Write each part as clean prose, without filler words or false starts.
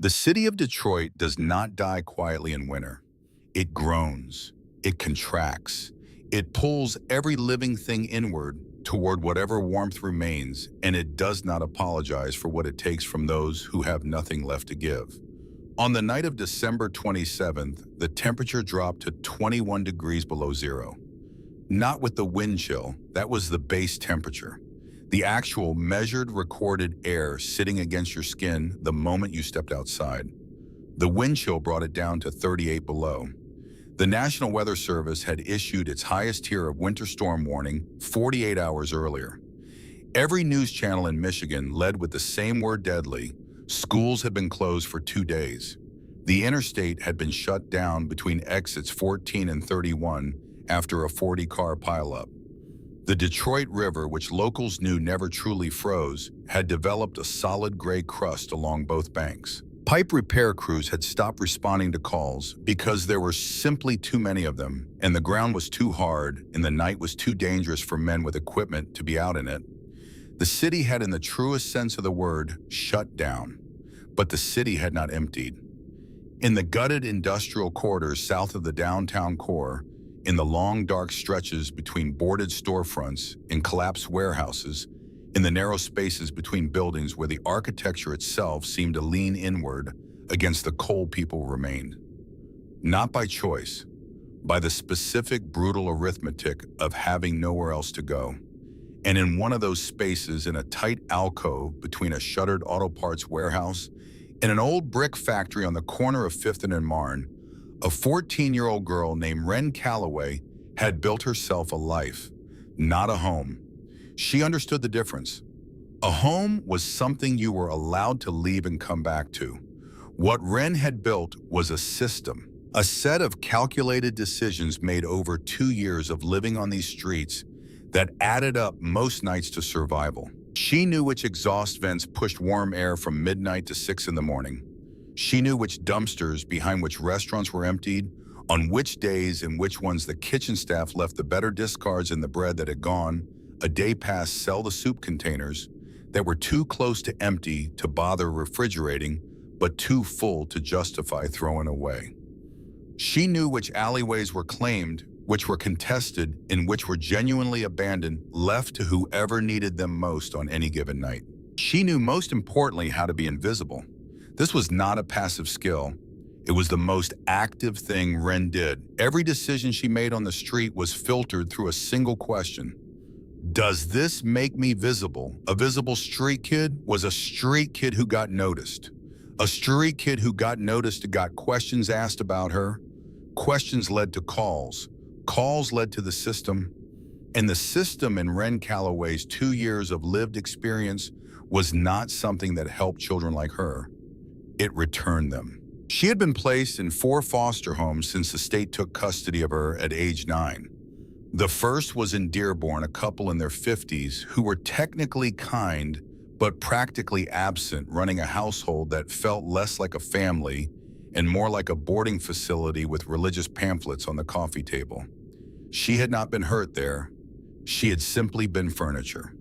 The city of Detroit does not die quietly in winter. It groans, it contracts, it pulls every living thing inward toward whatever warmth remains, and it does not apologize for what it takes from those who have nothing left to give. On the night of December 27th, the temperature dropped to 21 degrees below zero. Not with the wind chill, that was the base temperature. The actual measured recorded air sitting against your skin the moment you stepped outside. The wind chill brought it down to 38 below. The National Weather Service had issued its highest tier of winter storm warning 48 hours earlier. Every news channel in Michigan led with the same word deadly. Schools had been closed for 2 days. The interstate had been shut down between exits 14 and 31 after a 40-car pileup. The Detroit River, which locals knew never truly froze, had developed a solid gray crust along both banks. Pipe repair crews had stopped responding to calls because there were simply too many of them, and the ground was too hard and the night was too dangerous for men with equipment to be out in it. The city had, in the truest sense of the word, shut down, but the city had not emptied. In the gutted industrial quarters south of the downtown core, in the long dark stretches between boarded storefronts and collapsed warehouses, in the narrow spaces between buildings where the architecture itself seemed to lean inward against the cold people remained. Not by choice, by the specific brutal arithmetic of having nowhere else to go. And in one of those spaces, in a tight alcove between a shuttered auto parts warehouse and an old brick factory on the corner of 5th and Marne, a 14-year-old girl named Wren had built herself a life, not a home. She understood the difference. A home was something you were allowed to leave and come back to. What Wren had built was a system, a set of calculated decisions made over 2 years of living on these streets that added up most nights to survival. She knew which exhaust vents pushed warm air from midnight to 6 in the morning. She knew which dumpsters behind which restaurants were emptied, on which days and which ones the kitchen staff left the better discards in the bread that had gone a day past sell the soup containers that were too close to empty to bother refrigerating, but too full to justify throwing away. She knew which alleyways were claimed, which were contested, and which were genuinely abandoned, left to whoever needed them most on any given night. She knew, most importantly, how to be invisible. This was not a passive skill. It was the most active thing Wren did. Every decision she made on the street was filtered through a single question. Does this make me visible? A visible street kid was a street kid who got noticed. A street kid who got noticed got questions asked about her. Questions led to calls. Calls led to the system. And the system in Wren Calloway's 2 years of lived experience was not something that helped children like her. It returned them. She had been placed in 4 foster homes since the state took custody of her at age 9. The first was in Dearborn, a couple in their 50s who were technically kind but practically absent, running a household that felt less like a family and more like a boarding facility with religious pamphlets on the coffee table. She had not been hurt there. She had simply been furniture,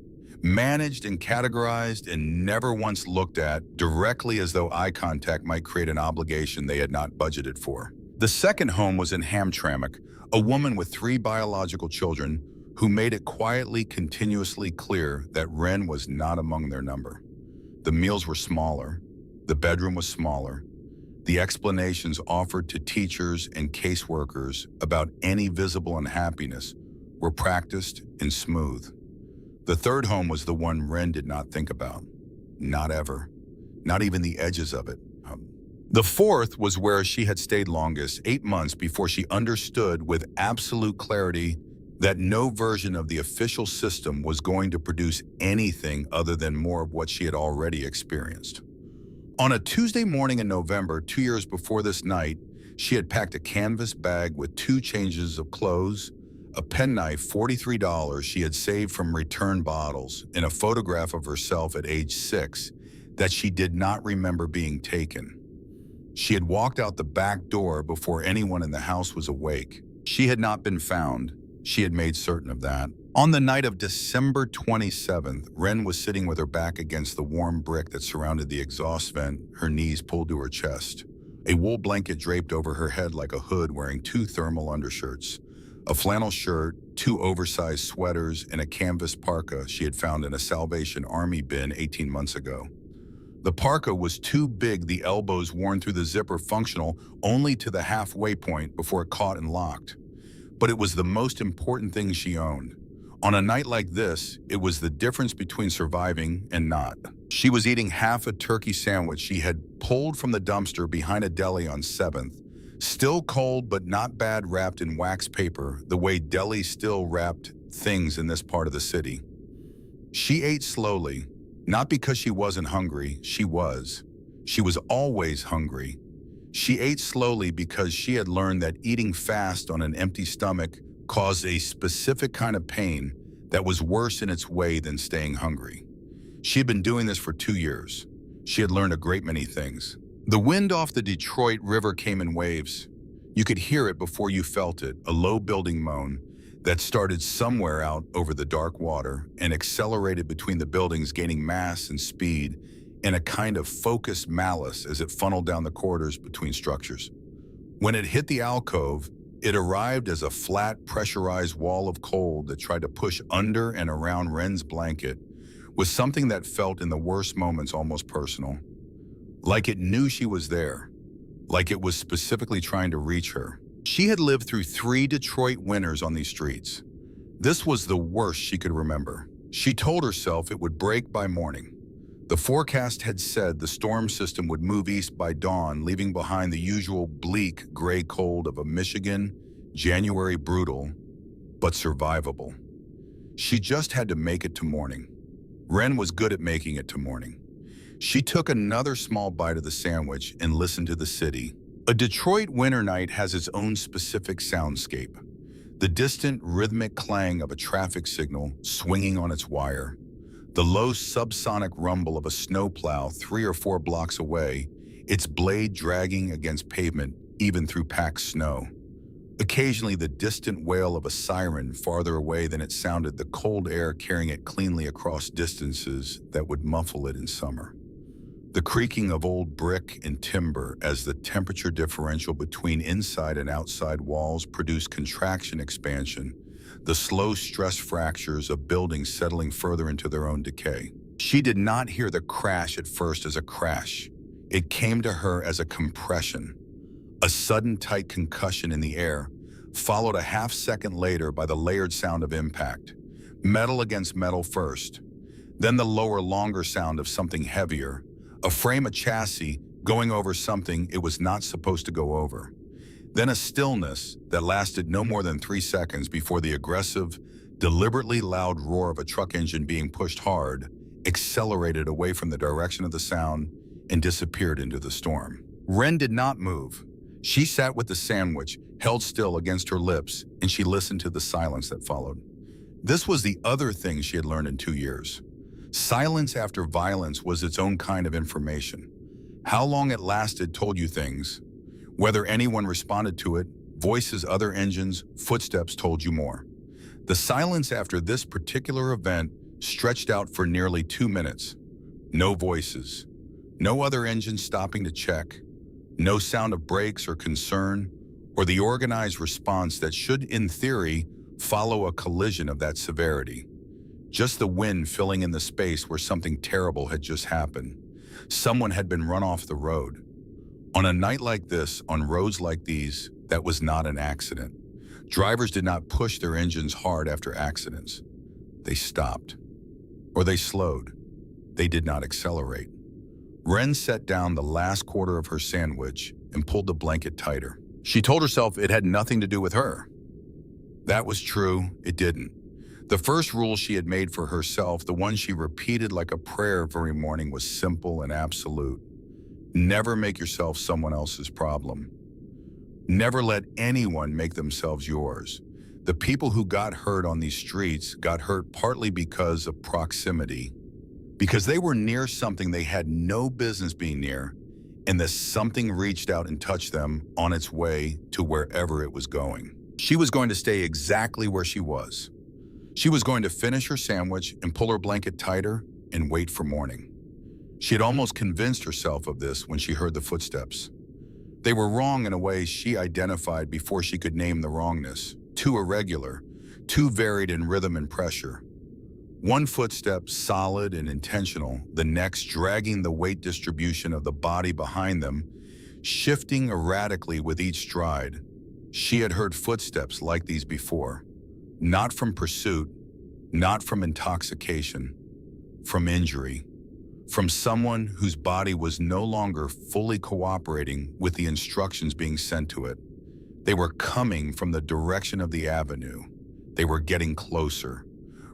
managed and categorized and never once looked at, directly as though eye contact might create an obligation they had not budgeted for. The second home was in Hamtramck, a woman with 3 biological children who made it quietly, continuously clear that Wren was not among their number. The meals were smaller. The bedroom was smaller. The explanations offered to teachers and caseworkers about any visible unhappiness were practiced and smooth. The third home was the one Wren did not think about. Not ever. Not even the edges of it. The fourth was where she had stayed longest, 8 months before she understood with absolute clarity that no version of the official system was going to produce anything other than more of what she had already experienced. On a Tuesday morning in November, 2 years before this night, she had packed a canvas bag with 2 changes of clothes, a penknife, $43 she had saved from return bottles, and a photograph of herself at age 6 that she did not remember being taken. She had walked out the back door before anyone in the house was awake. She had not been found. She had made certain of that. On the night of December 27th, Wren was sitting with her back against the warm brick that surrounded the exhaust vent, her knees pulled to her chest. A wool blanket draped over her head like a hood, wearing two thermal undershirts, a flannel shirt, two oversized sweaters, and a canvas parka she had found in a Salvation Army bin 18 months ago. The parka was too big, the elbows worn through the zipper functional only to the halfway point before it caught and locked. But it was the most important thing she owned. On a night like this, it was the difference between surviving and not. She was eating half a turkey sandwich she had pulled from the dumpster behind a deli on 7th, still cold but not bad, wrapped in wax paper, the way delis still wrapped things in this part of the city. She ate slowly, not because she wasn't hungry, she was. She was always hungry. She ate slowly because she had learned that eating fast on an empty stomach caused a specific kind of pain that was worse in its way than staying hungry. She had been doing this for 2 years. She had learned a great many things. The wind off the Detroit River came in waves. You could hear it before you felt it, a low building moan that started somewhere out over the dark water and accelerated between the buildings, gaining mass and speed in a kind of focused malice as it funneled down the corridors between structures. When it hit the alcove, it arrived as a flat, pressurized wall of cold that tried to push under and around Wren's blanket with something that felt in the worst moments almost personal. Like it knew she was there, like it was specifically trying to reach her. She had lived through 3 Detroit winters on these streets. This was the worst she could remember. She told herself it would break by morning. The forecast had said the storm system would move east by dawn, leaving behind the usual bleak gray cold of a Michigan January, brutal but survivable. She just had to make it to morning. Wren was good at making it to morning. She took another small bite of the sandwich and listened to the city. A Detroit winter night has its own specific soundscape. The distant rhythmic clang of a traffic signal swinging on its wire. The low subsonic rumble of a snowplow 3 or 4 blocks away, its blade dragging against pavement even through packed snow. Occasionally the distant wail of a siren farther away than it sounded, the cold air carrying it cleanly across distances that would muffle it in summer. The creaking of old brick and timber as the temperature differential between inside and outside walls produced contraction expansion, the slow stress fractures of buildings settling further into their own decay. She did not hear the crash at first as a crash. It came to her as a compression, a sudden tight concussion in the air, followed a half second later by the layered sound of impact. Metal against metal first, then the lower, longer sound of something heavier, a frame of chassis going over something it was not supposed to go over. Then a stillness that lasted no more than 3 seconds before the aggressive, deliberately loud roar of a truck engine being pushed hard accelerated away from the direction of the sound and disappeared into the storm. Wren did not move. She sat with the sandwich held still against her lips, and she listened to the silence that followed. This was the other thing she had learned in 2 years. Silence after violence was its own kind of information. How long it lasted told you things. Whether anyone responded to it, voices, other engines, footsteps told you more. The silence after this particular event stretched out for nearly 2 minutes. No voices, no other engines stopping to check, no sound of brakes or concern, or the organized response that should, in theory, follow a collision of that severity. Just the wind filling in the space where something terrible had just happened. Someone had been run off the road. On a night like this, on roads like these, that was not an accident. Drivers did not push their engines hard after accidents. They stopped. Or they slowed. They did not accelerate. Wren set down the last quarter of her sandwich and pulled the blanket tighter. She told herself it had nothing to do with her. That was true, it didn't. The first rule she had made for herself, the one she repeated like a prayer every morning, was simple and absolute. Never make yourself someone else's problem. Never let anyone make themselves yours. The people who got hurt on these streets got hurt partly because of proximity, because they were near something they had no business being near, and the something reached out and touched them on its way to wherever it was going. She was going to stay exactly where she was. She was going to finish her sandwich and pull her blanket tighter and wait for morning. She had almost convinced herself of this when she heard the footsteps. They were wrong in a way she identified before she could name the wrongness. Too irregular, too varied in rhythm and pressure. One footstep solid and intentional, the next dragging the weight distribution of the body behind them, shifting erratically with each stride. She had heard footsteps like these before. Not from pursuit, not from intoxication, from injury. From someone whose body was no longer fully cooperating with the instructions being sent to it. They were coming from the direction of the avenue. They were getting closer.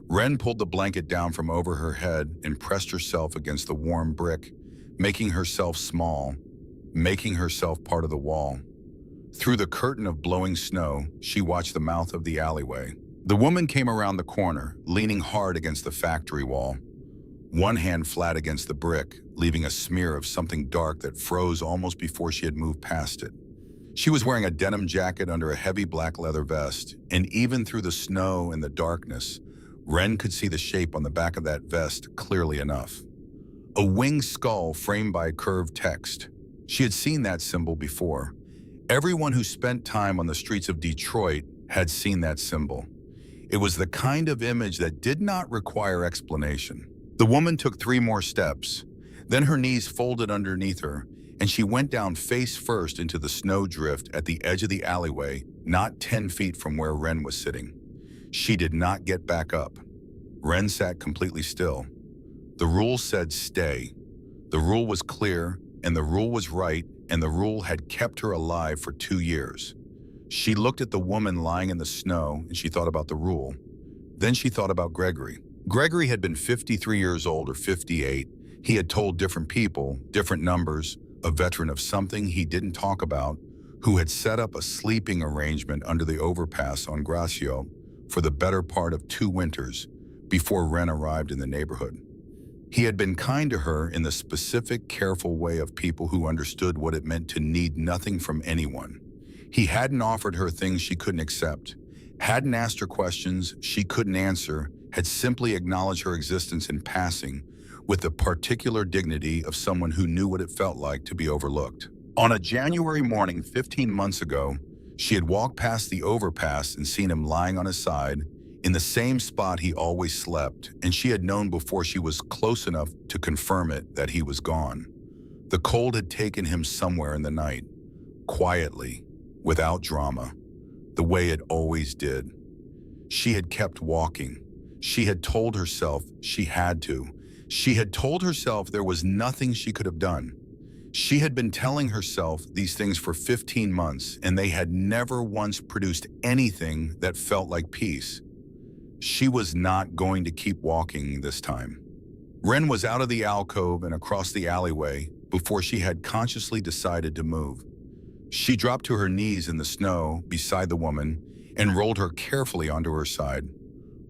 Wren pulled the blanket down from over her head and pressed herself against the warm brick, making herself small, making herself part of the wall. Through the curtain of blowing snow, she watched the mouth of the alleyway. The woman came around the corner, leaning hard against the factory wall. One hand flat against the brick, leaving a smear of something dark that froze almost before she had moved past it. She was wearing a denim jacket under a heavy black leather vest, and even through the snow and the darkness, Wren could see the shape on the back of that vest clearly enough. A winged skull framed by curved text. She had seen that symbol before. Everyone who spent time on the streets of Detroit had seen that symbol. It was the kind of image that did not require explanation. The woman took 3 more steps. Then her knees folded underneath her, and she went down face first into the snow drift at the edge of the alleyway, not 10 feet from where Wren was sitting. She did not get back up. Wren sat completely still. The rule said stay. The rule was clear, and the rule was right, and the rule had kept her alive for 2 years. She looked at the woman lying in the snow, and she thought about the rule. Then she thought about Gregory. Gregory had been 53 years old or 58. He had told different people, different numbers, a veteran of something he didn't talk about, who had set up a sleeping arrangement under the overpass on Gracio for the better part of 2 winters before Wren arrived in the neighborhood. He had been kind to her in the specific, careful way of people who understood what it meant to need nothing from anyone. He hadn't offered her things she couldn't accept, hadn't asked her questions she couldn't answer, had simply acknowledged her existence in passing with the particular dignity of someone who knew what it felt like to be overlooked. On a January morning 15 months ago, she had walked past the overpass and seen him lying on his side in the same spot he always slept, and she had known before she was close enough to confirm it that he was gone. The cold had taken him somewhere in the night, quietly, without drama, the way it always did. She had kept walking. She had told herself she had to. She had told herself there was nothing she could have done. She had been telling herself these things for 15 months, and they had never once produced anything that felt like peace. She was not going to keep walking this time. Wren was out of the alcove and across the alleyway before she had consciously decided to move. She dropped to her knees in the snow beside the woman and rolled her carefully onto her side.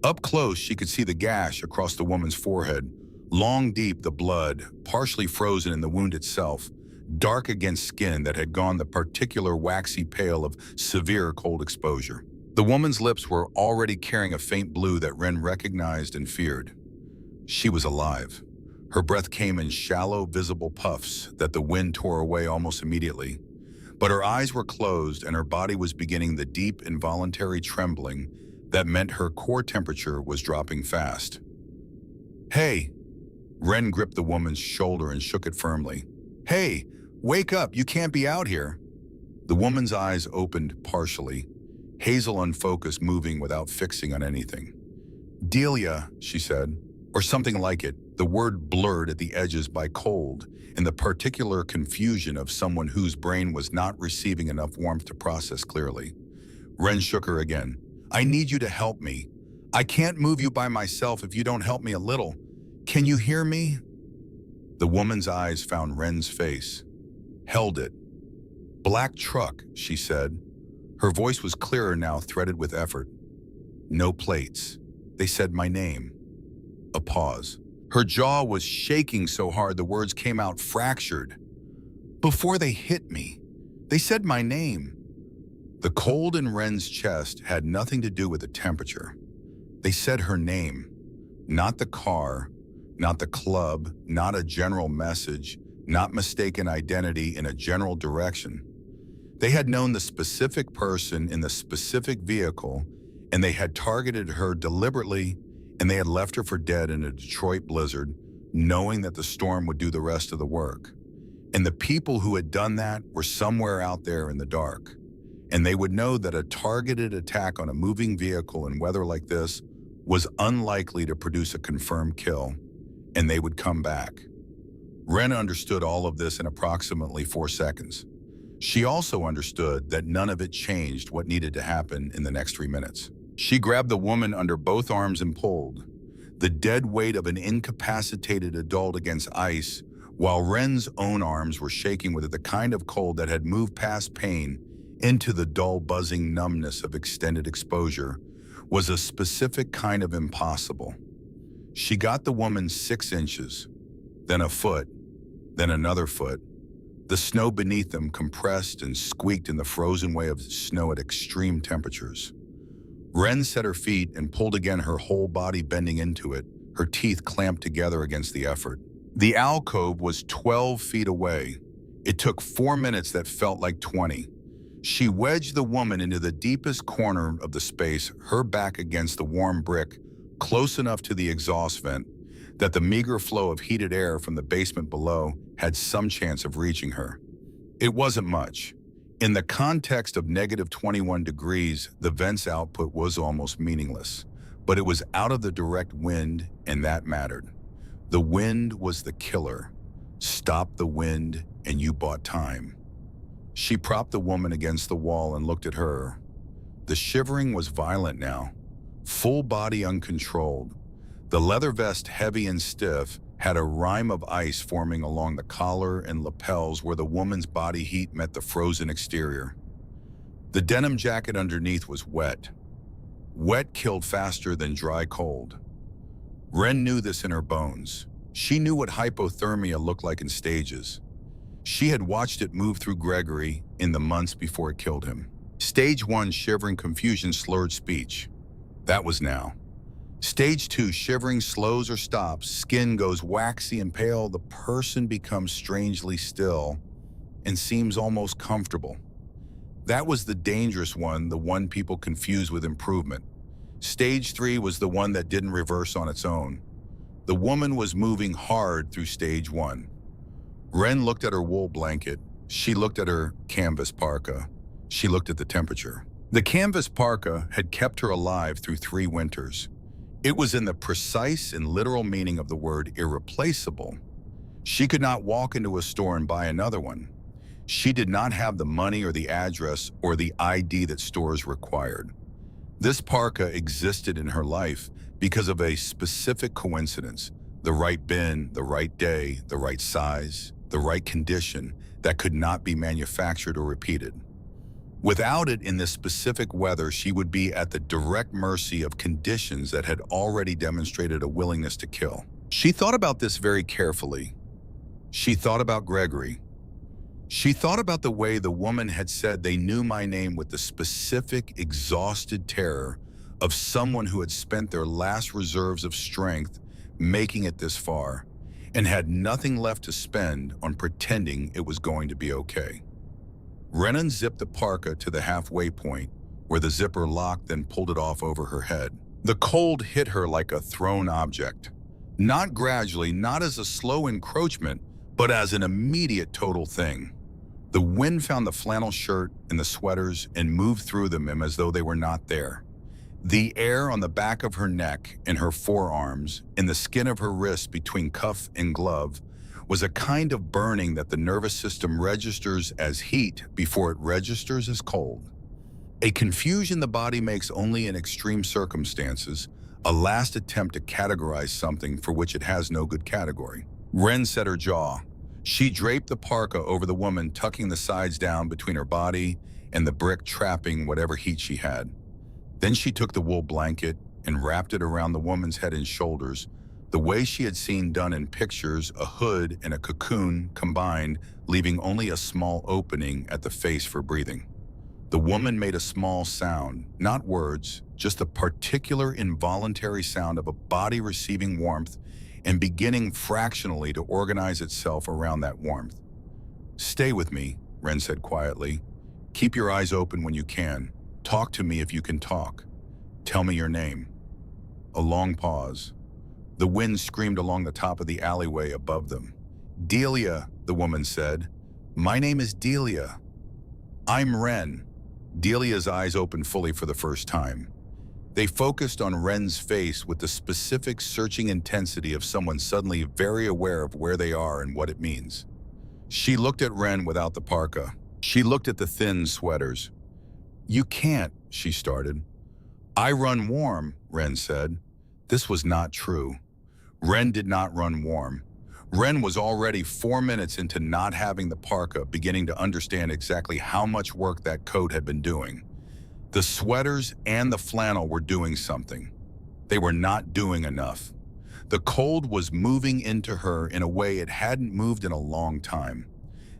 Up close, she could see the gash across the woman's forehead, long deep the blood, partially frozen in the wound itself, dark against skin that had gone the particular waxy pale of severe cold exposure. The woman's lips were already carrying a faint blue that Wren recognized and feared. She was alive. Her breath came in shallow, visible puffs that the wind tore away almost immediately. But her eyes were closed and her body was beginning the deep, involuntary trembling that meant her core temperature was dropping fast. "Hey!" Wren gripped the woman's shoulder and shook it firmly. "Hey! Wake up! You can't be out here!" The woman's eyes opened partially, hazel unfocused, moving without fixing on anything. "Delia," she said, or something like it, the word blurred at the edges by cold and the particular confusion of someone whose brain was not receiving enough warmth to process clearly. Wren shook her again. "I need you to help me. I can't move you by myself if you don't help me a little. Can you hear me?" The woman's eyes found Wren's face, held it. "Black truck," she said. Her voice was clearer now, threaded with effort. "No plates. They said my name." A pause. Her jaw was shaking so hard the words came out fractured. "Before they hit me, they said my name." The cold in Wren's chest had nothing to do with the temperature. They said her name, not the car, not the club, not a general message, not mistaken identity in a general direction. They had known the specific person in the specific vehicle, and they had targeted her deliberately, and they had left her for dead in a Detroit blizzard, knowing that the storm would do the rest of the work. And the people who had done that were somewhere out there in the dark. And they would know that a targeted attack on a moving vehicle in weather like this was unlikely to produce a confirmed kill, and they would come back. Wren understood all of this in approximately 4 seconds. She also understood that none of it changed what needed to happen in the next 3 minutes. She grabbed the woman under both arms and pulled, the dead weight of an incapacitated adult against ice, while Wren's own arms were shaking with the kind of cold that had moved past pain into the dull buzzing numbness of extended exposure, was a specific kind of impossible. She got the woman 6 inches, then a foot, then another foot. The snow beneath them compressed and squeaked in the frozen way of snow at extreme temperatures. Wren set her feet and pulled again, her whole body bending into it, her teeth clamped together against the effort. The alcove was 12 feet away. It took 4 minutes that felt like 20. She wedged the woman into the deepest corner of the space, her back against the warm brick, close enough to the exhaust vent that the meager flow of heated air from the basement below had some chance of reaching her. It wasn't much. In the context of negative 21 degrees, the vent's output was almost meaningless, but it was out of the direct wind, and that mattered. The wind was the killer. Stop the wind, and you bought time. She propped the woman against the wall and looked at her. The shivering was violent now, full body uncontrolled. The leather vest, heavy and stiff, had a rime of ice forming along the collar and lapels where the woman's body heat met the frozen exterior. The denim jacket underneath was wet. Wet killed faster than dry cold. Wren knew this in her bones. She knew what hypothermia looked like in stages. She had watched it move through Gregory in the months before it killed him. Stage 1, shivering, confusion, slurred speech. That was now. Stage 2, shivering, slows or stops, skin goes waxy and pale, the person becomes strangely still and seems almost comfortable. That was the dangerous one, the one people confuse with improvement. Stage 3 was the one that didn't reverse on its own. The woman was moving hard through stage 1. Wren looked at her wool blanket. She looked at her canvas parka. She looked at the temperature. The canvas parka had kept her alive through 3 winters. It was in the precise and literal meaning of the word irreplaceable. She could not walk into a store and buy another one. She did not have the money or the address or the ID that stores required. This parka existed in her life because of a specific coincidence, the right bin, the right day, the right size, the right condition that could not be manufactured or repeated. Without it in this specific weather, she would be at the direct mercy of conditions that had already demonstrated a willingness to kill. She thought about this very carefully. She thought about Gregory. She thought about the way the woman had said they knew my name with the specific, exhausted terror of someone who had spent their last reserves of strength making it this far and had nothing left to spend on pretending it was going to be okay. Wren unzipped the parka to the halfway point, where the zipper locked, then pulled it off over her head. The cold hit her like a thrown object. Not gradually, not as a slow encroachment, but as an immediate total thing. The wind found the flannel shirt and the sweaters and moved through them as though they were not there. The air on the back of her neck and her forearms, and the skin of her wrist between cuff and glove, was a kind of burning that the nervous system registers as heat before it registers as cold. A confusion the body makes only in extreme circumstances, a last attempt to categorize something for which it has no good category. Wren set her jaw. She draped the parka over the woman, tucking the sides down between her body and the brick, trapping whatever heat she had. Then she took the wool blanket and wrapped it around the woman's head and shoulders, the way she had seen done in pictures, a hood and a cocoon combined, leaving only a small opening at the face for breathing. The woman made a small sound, not words, just a particular involuntary sound of a body receiving warmth and beginning fractionally to organize itself around that warmth. "Stay with me," Wren said quietly. "Keep your eyes open when you can. Talk to me if you can talk. Tell me your name." A long pause. The wind screamed along the top of the alleyway above them. "Delia," the woman said. "My name is Delia." "I'm Wren." Delia's eyes opened fully for the first time. They focused on Wren's face with the specific searching intensity of someone suddenly very aware of where they are and what it means. She looked at Wren without the parka. She looked at the thin sweaters. "You can't," she started. "I run warm," Wren said. This was not true. Wren did not run warm. Wren was already 4 minutes into not having the parka, beginning to understand exactly how much work that coat had been doing. The sweaters and the flannel were doing something. They were not doing enough. The cold was moving into her in a way it hadn't moved in a long time.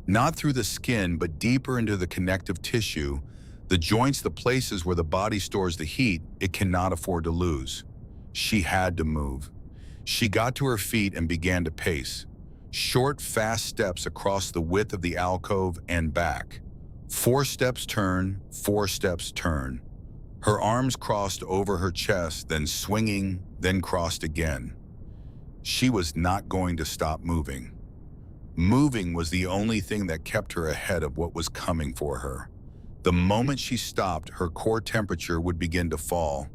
Not through the skin, but deeper into the connective tissue, the joints, the places where the body stores the heat it cannot afford to lose. She had to move. She got to her feet and began to pace. Short, fast steps across the width of the alcove and back. 4 steps turn, 4 steps turn. Her arms crossed over her chest, then swinging, then crossed again. She was not going to stop moving. Moving was the only thing that kept her ahead of what was coming for her. The moment she stopped, her core temperature would begin to fall.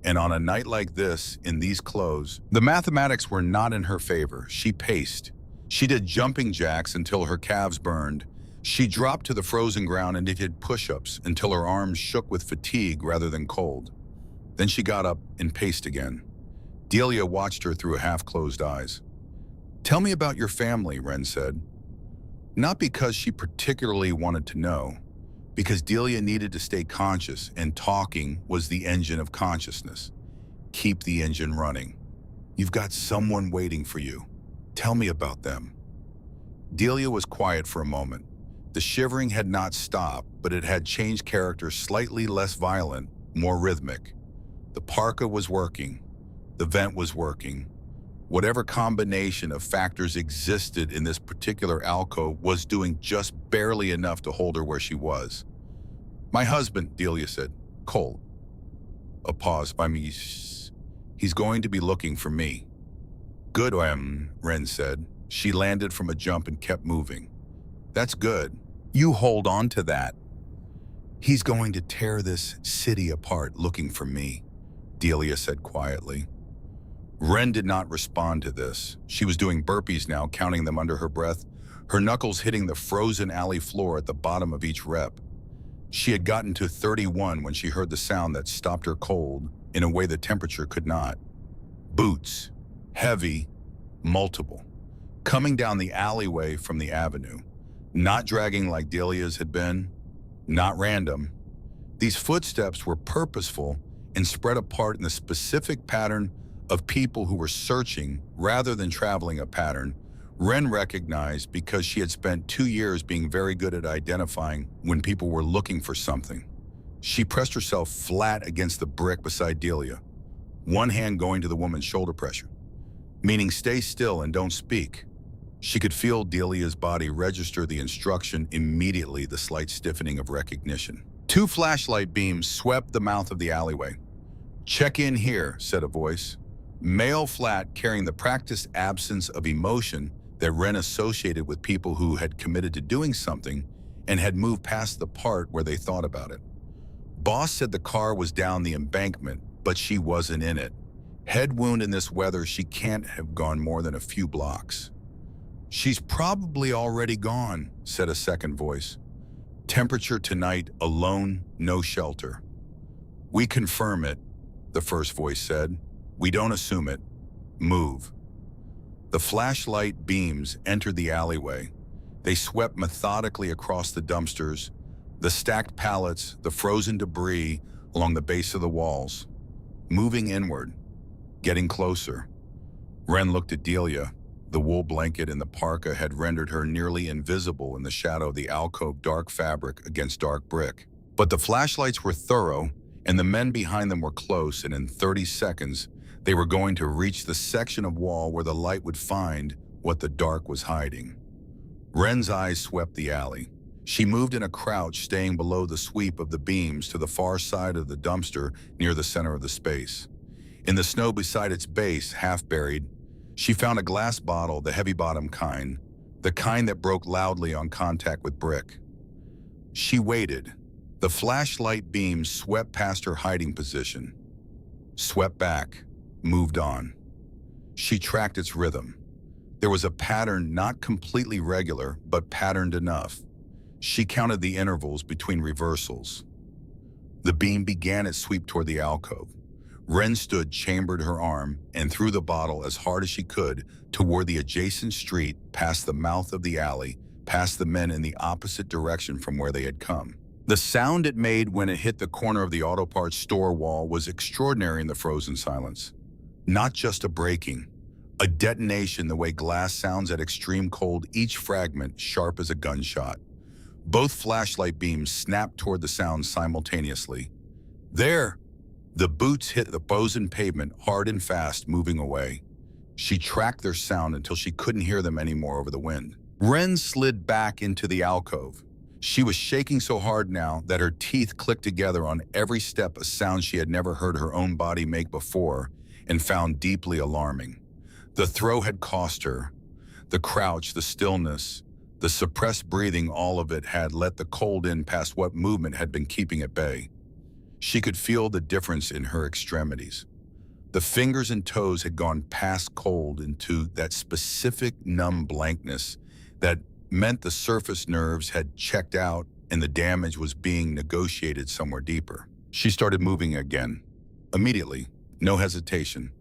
And on a night like this, in these clothes, the mathematics were not in her favor. She paced. She did jumping jacks until her calves burned. She dropped to the frozen ground and did push-ups until her arms shook with fatigue rather than cold. Then she got up and paced again. Delia watched her through half-closed eyes. "Tell me about your family," Wren said. Not because she particularly wanted to know, because Delia needed to stay conscious, and talking was the engine of consciousness. Keep the engine running. "You've got someone waiting for you. Tell me about them." Delia was quiet for a moment. The shivering had not stopped, but it had changed character, slightly less violent, more rhythmic. The parka was working. The vent was working. Whatever combination of factors existed in this particular alcove was doing just barely enough to hold her where she was. "My husband," Delia said. "Colt." A pause. He's going to be looking for me." "Good, Wren said. She landed from a jump and kept moving. "That's good. You hold on to that." "He's going to tear this city apart looking for me," Delia said quietly. Wren did not respond to this. She was doing burpees now, counting them under her breath, her knuckles hitting the frozen alley floor at the bottom of each rep. She had gotten to 31 when she heard the sound that stopped her cold in a way the temperature could not. Boots. Heavy. Multiple. Coming down the alleyway from the avenue. Not dragging like Delia's had been. Not random. These footsteps were purposeful and spread apart in the specific pattern of people who were searching rather than traveling, a pattern Wren recognized because she had spent 2 years being very good at identifying when people were looking for something. She pressed herself flat against the brick beside Delia, one hand going to the woman's shoulder pressure, meaning stay still and don't speak. She could feel Delia's body register the instruction immediately, the slight stiffening of recognition. 2 flashlight beams swept the mouth of the alleyway. "Check in here," said a voice. Male, flat, carrying the practiced absence of emotion that Wren associated with people who had committed to doing something and had moved past the part where they thought about it. Boss said the car was down the embankment, but she wasn't in it. Head wound in this weather, she can't have gone more than a few blocks. "She's probably already gone," said a second voice. "Temperature tonight, alone, no shelter." "We confirm it," the first voice said. "We don't assume it. Move." The flashlight beams entered the alleyway. They swept methodically across the dumpsters, the stacked pallets, the frozen debris along the base of the walls. Moving inward, getting closer. Wren looked at Delia. The wool blanket in the parka had rendered her nearly invisible in the shadow of the alcove, dark fabric against dark brick. But the flashlights were thorough, and the men behind them were close, and in 30 seconds, they were going to reach the section of wall where the light would find what the dark was hiding. Wren's eyes swept the alley. She moved in a crouch, staying below the sweep of the beams to the far side of the dumpster near the center of the space. In the snow beside its base, half buried, she found a glass bottle, the heavy-bottom kind, the kind that broke loudly on contact with brick. She waited. The flashlight beams swept past her hiding position, swept back, moved on. She tracked its rhythm. There was a pattern not completely regular, but patterned enough. She counted the intervals between reversals. The beam began its sweep toward the alcove. Wren stood, chambered her arm, and threw the bottle as hard as she could toward the adjacent street, past the mouth of the alley, past the men in the opposite direction from where they had come. The sound it made when it hit the corner of the auto parts store wall was extraordinary in the frozen silence. Not just a breaking, a detonation the way glass sounds at extreme cold, each fragment sharp as a gunshot. Both flashlight beams snapped toward the sound simultaneously. There! The boots hit the frozen pavement hard and fast, moving away. She tracked their sound until she couldn't hear them anymore over the wind. Wren slid back into the alcove. She was shaking so hard now that her teeth clicked together on every step, a sound she had never heard her own body make before and found deeply alarming. The throw had cost her. The crouch, the stillness, the suppressed breathing, all of it had let the cold in past what movement had been keeping at bay. She could feel the difference in her extremities. The fingers and toes had gone past cold into that specific numb blankness that meant the surface nerves had checked out and the damage was being negotiated somewhere deeper. She started moving again. Immediately, no hesitation.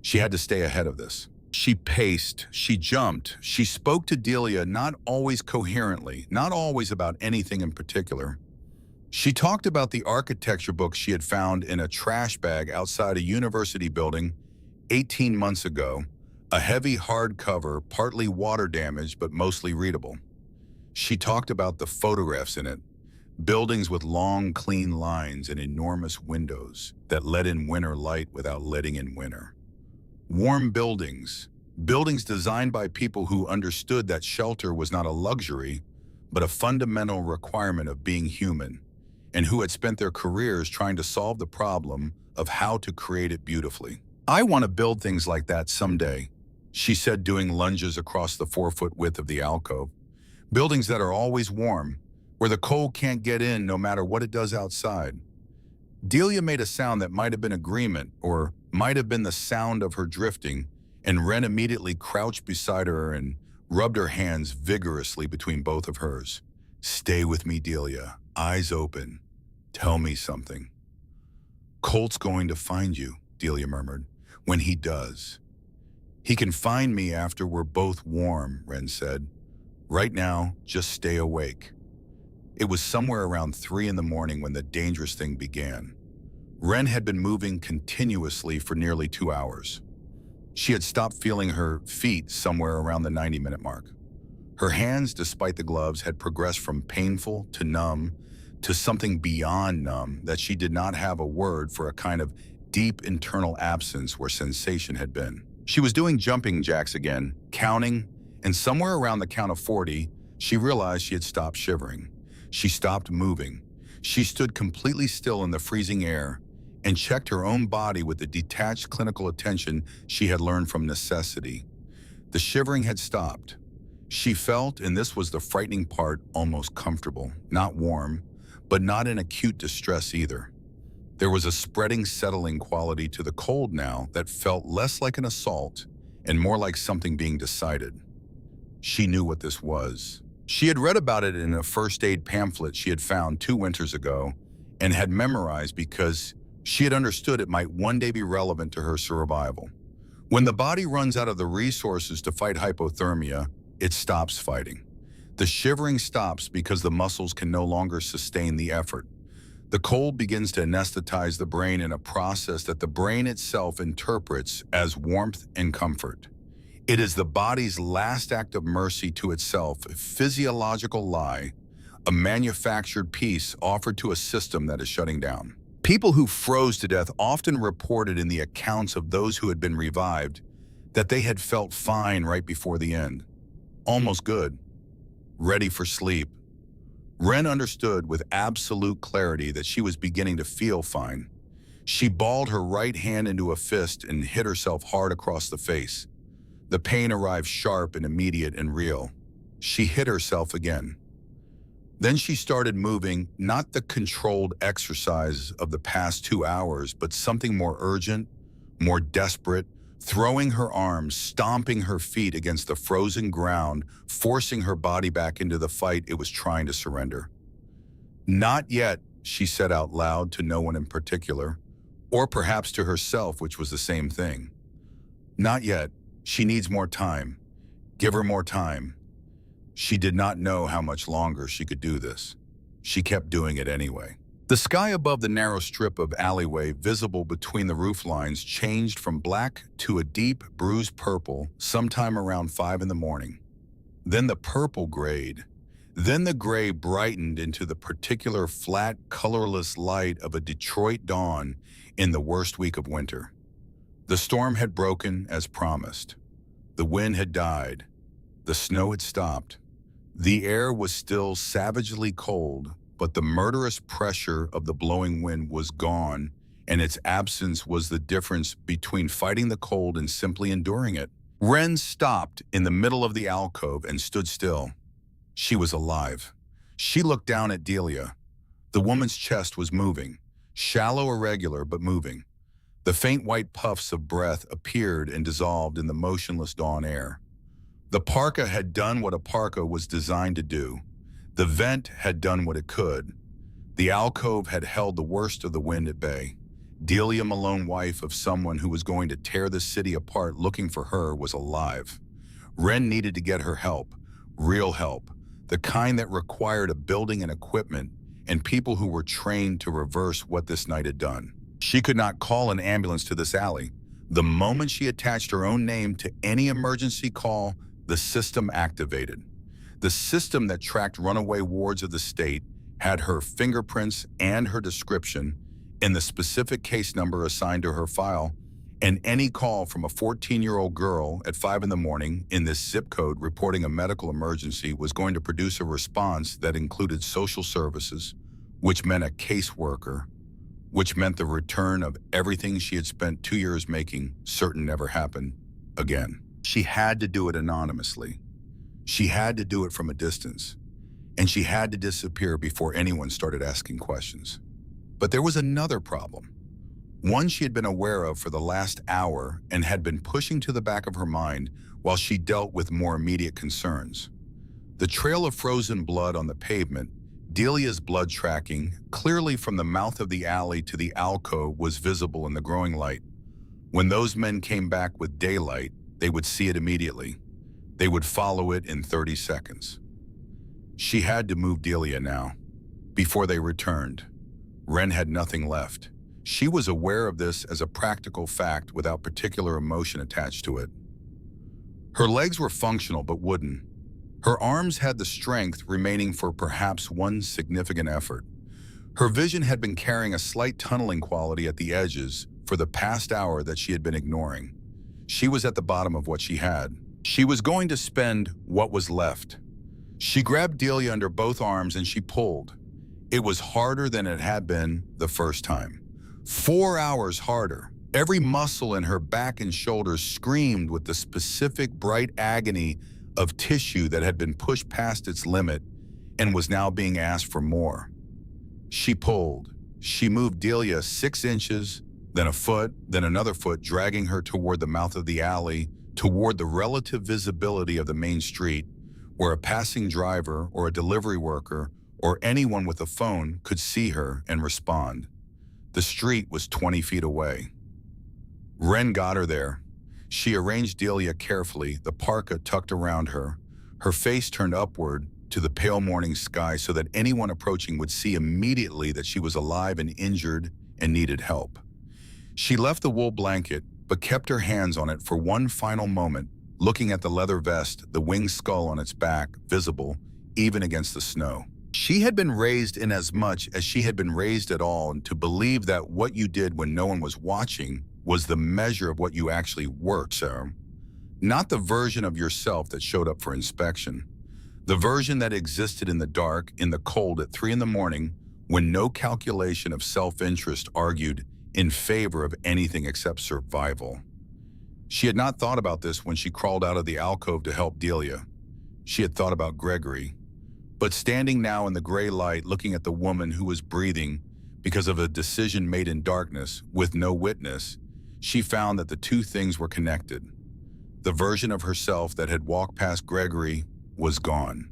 She had to stay ahead of this. She paced, she jumped, she spoke to Delia, not always coherently, not always about anything in particular. She talked about the architecture book she had found in a trash bag outside a university building 18 months ago, a heavy hardcover, partly water damaged but mostly readable. She talked about the photographs in it, buildings with long, clean lines and enormous windows that let in winter light without letting in winter. Warm buildings, buildings designed by people who understood that shelter was not a luxury, but a fundamental requirement of being human, and who had spent their careers trying to solve the problem of how to create it beautifully. I want to build things like that someday, she said, doing lunges across the 4-foot width of the alcove. Buildings that are always warm, where the cold can't get in no matter what it does outside. Delia made a sound that might have been agreement, or might have been the sound of her drifting, and Wren immediately crouched beside her and rubbed her hands vigorously between both of hers. Stay with me, Delia. Eyes open. Tell me something. Colt's going to find you, Delia murmured. When he does. He can find me after we're both warm, Wren said. Right now, just stay awake. It was somewhere around 3 in the morning when the dangerous thing began. Wren had been moving continuously for nearly 2 hours. She had stopped feeling her feet somewhere around the 90-minute mark. Her hands, despite the gloves, had progressed from painful to numb to something beyond numb that she did not have a word for, a kind of deep internal absence where sensation had been. She was doing jumping jacks again, counting, and somewhere around the count of 40, she realized she had stopped shivering. She stopped moving. She stood completely still in the freezing air and checked her own body with the detached clinical attention she had learned from necessity. The shivering had stopped. She felt, and this was the frightening part, almost comfortable, not warm, but not in acute distress either. There was a spreading, settling quality to the cold now that felt less like an assault and more like something being decided. She knew what this was. She had read about it in a first aid pamphlet she had found 2 winters ago and had memorized because she had understood it might one day be relevant to her survival. When the body runs out of the resources to fight hypothermia, it stops fighting. The shivering stops because the muscles can no longer sustain the effort. The cold begins to anesthetize the brain in a process that the brain itself interprets as warmth and comfort. It is the body's last act of mercy to itself, a physiological lie, a manufactured piece offered to a system that is shutting down. People who froze to death often reported in the accounts of those who had been revived that they had felt fine right before the end, almost good, ready for sleep. Wren understood with absolute clarity that she was beginning to feel fine. She balled her right hand into a fist and hit herself hard across the face. The pain arrived sharp and immediate and real. She hit herself again. Then she started moving, not the controlled exercise of the past 2 hours, but something more urgent, more desperate, throwing her arms, stomping her feet against the frozen ground, forcing her body back into the fight it was trying to surrender. "Not yet," she said out loud to no one in particular, or perhaps to herself, which was the same thing. "Not yet. She needs more time. Give her more time." She did not know how much longer she could do this. She kept doing it anyway. The sky above the narrow strip of alleyway visible between the roof lines changed from black to a deep, bruised purple sometime around 5 in the morning. Then the purple grayed. Then the gray brightened into the particular flat, colorless light of a Detroit dawn in the worst week of winter. The storm had broken as promised. The wind had died. The snow had stopped. The air was still savagely cold, but the murderous pressure of the blowing wind was gone, and its absence was the difference between fighting the cold and simply enduring it. Wren stopped in the middle of the alcove and stood still. She was alive. She looked down at Delia. The woman's chest was moving, shallow, irregular, but moving. The faint white puffs of breath appeared and dissolved in the motionless dawn air. The parka had done what a parka was designed to do. The vent had done what it could. The alcove had held the worst of the wind at bay. Delia Malone, wife of someone who was going to tear the city apart looking for her, was alive. Wren needed to get her help, real help, the kind that required a building and equipment and people who were trained to reverse what this night had done. She could not call an ambulance to this alley. The moment she attached her own name to any emergency call, the system activated. The system that tracked runaway wards of the state had her fingerprints and her description and the specific case number assigned to her file, and any call from a 14-year-old girl at 5 in the morning in this zip code reporting a medical emergency was going to produce a response that included social services, which meant a caseworker, which meant the return of everything she had spent 2 years making certain never happened again. She had to do it anonymously. She had to do it from a distance, and she had to disappear before anyone started asking questions. But there was another problem, one she had been aware of for the last hour and had been pushing to the back of her mind while she dealt with more immediate concerns. The trail of frozen blood on the pavement, Delia's blood tracking, clearly from the mouth of the alley to the alcove, was visible in the growing light. When those men came back with daylight, they would see it immediately. They would follow it in 30 seconds. She had to move Delia now. Before they returned, Wren had nothing left. She was aware of this as a practical fact without particular emotion attached to it. Her legs were functional but wooden. Her arms had the strength remaining for perhaps one significant effort. Her vision had been carrying a slight tunneling quality at the edges for the past hour that she had been ignoring. She was at the bottom of what she had. She was going to spend what was left. She grabbed Delia under both arms and she pulled. It was harder than it had been the first time. 4 hours harder. Every muscle in her back and shoulders screamed with the specific bright agony of tissue that had been pushed past its limit and was now being asked for more. She pulled. She moved Delia 6 inches, then a foot, then another foot, dragging her toward the mouth of the alley, toward the relative visibility of the main street, where a passing driver or a delivery worker or anyone with a phone could see her and respond. The street was 20 feet away. Wren got her there. She arranged Delia carefully, the parka tucked around her, her face turned upward to the pale morning sky so that anyone approaching would see immediately that she was alive and injured and needed help. She left the wool blanket, but kept her hands on it for one final moment, looking at the leather vest, the winged skull on its back, visible even against the snow. She had been raised in as much as she had been raised at all to believe that what you did when no one was watching was the measure of what you actually were, sir. Not the version of yourself that showed up for inspection. The version that existed in the dark, in the cold at 3 in the morning, when no calculation of self-interest argued in favor of anything except survival. She had not thought about this when she crawled out of the alcove to help Delia. She had thought about Gregory. But standing now in the gray light, looking at the woman who was breathing because of a decision made in darkness with no witness, she found that the two things were connected. The version of herself that had walked past Gregory was gone.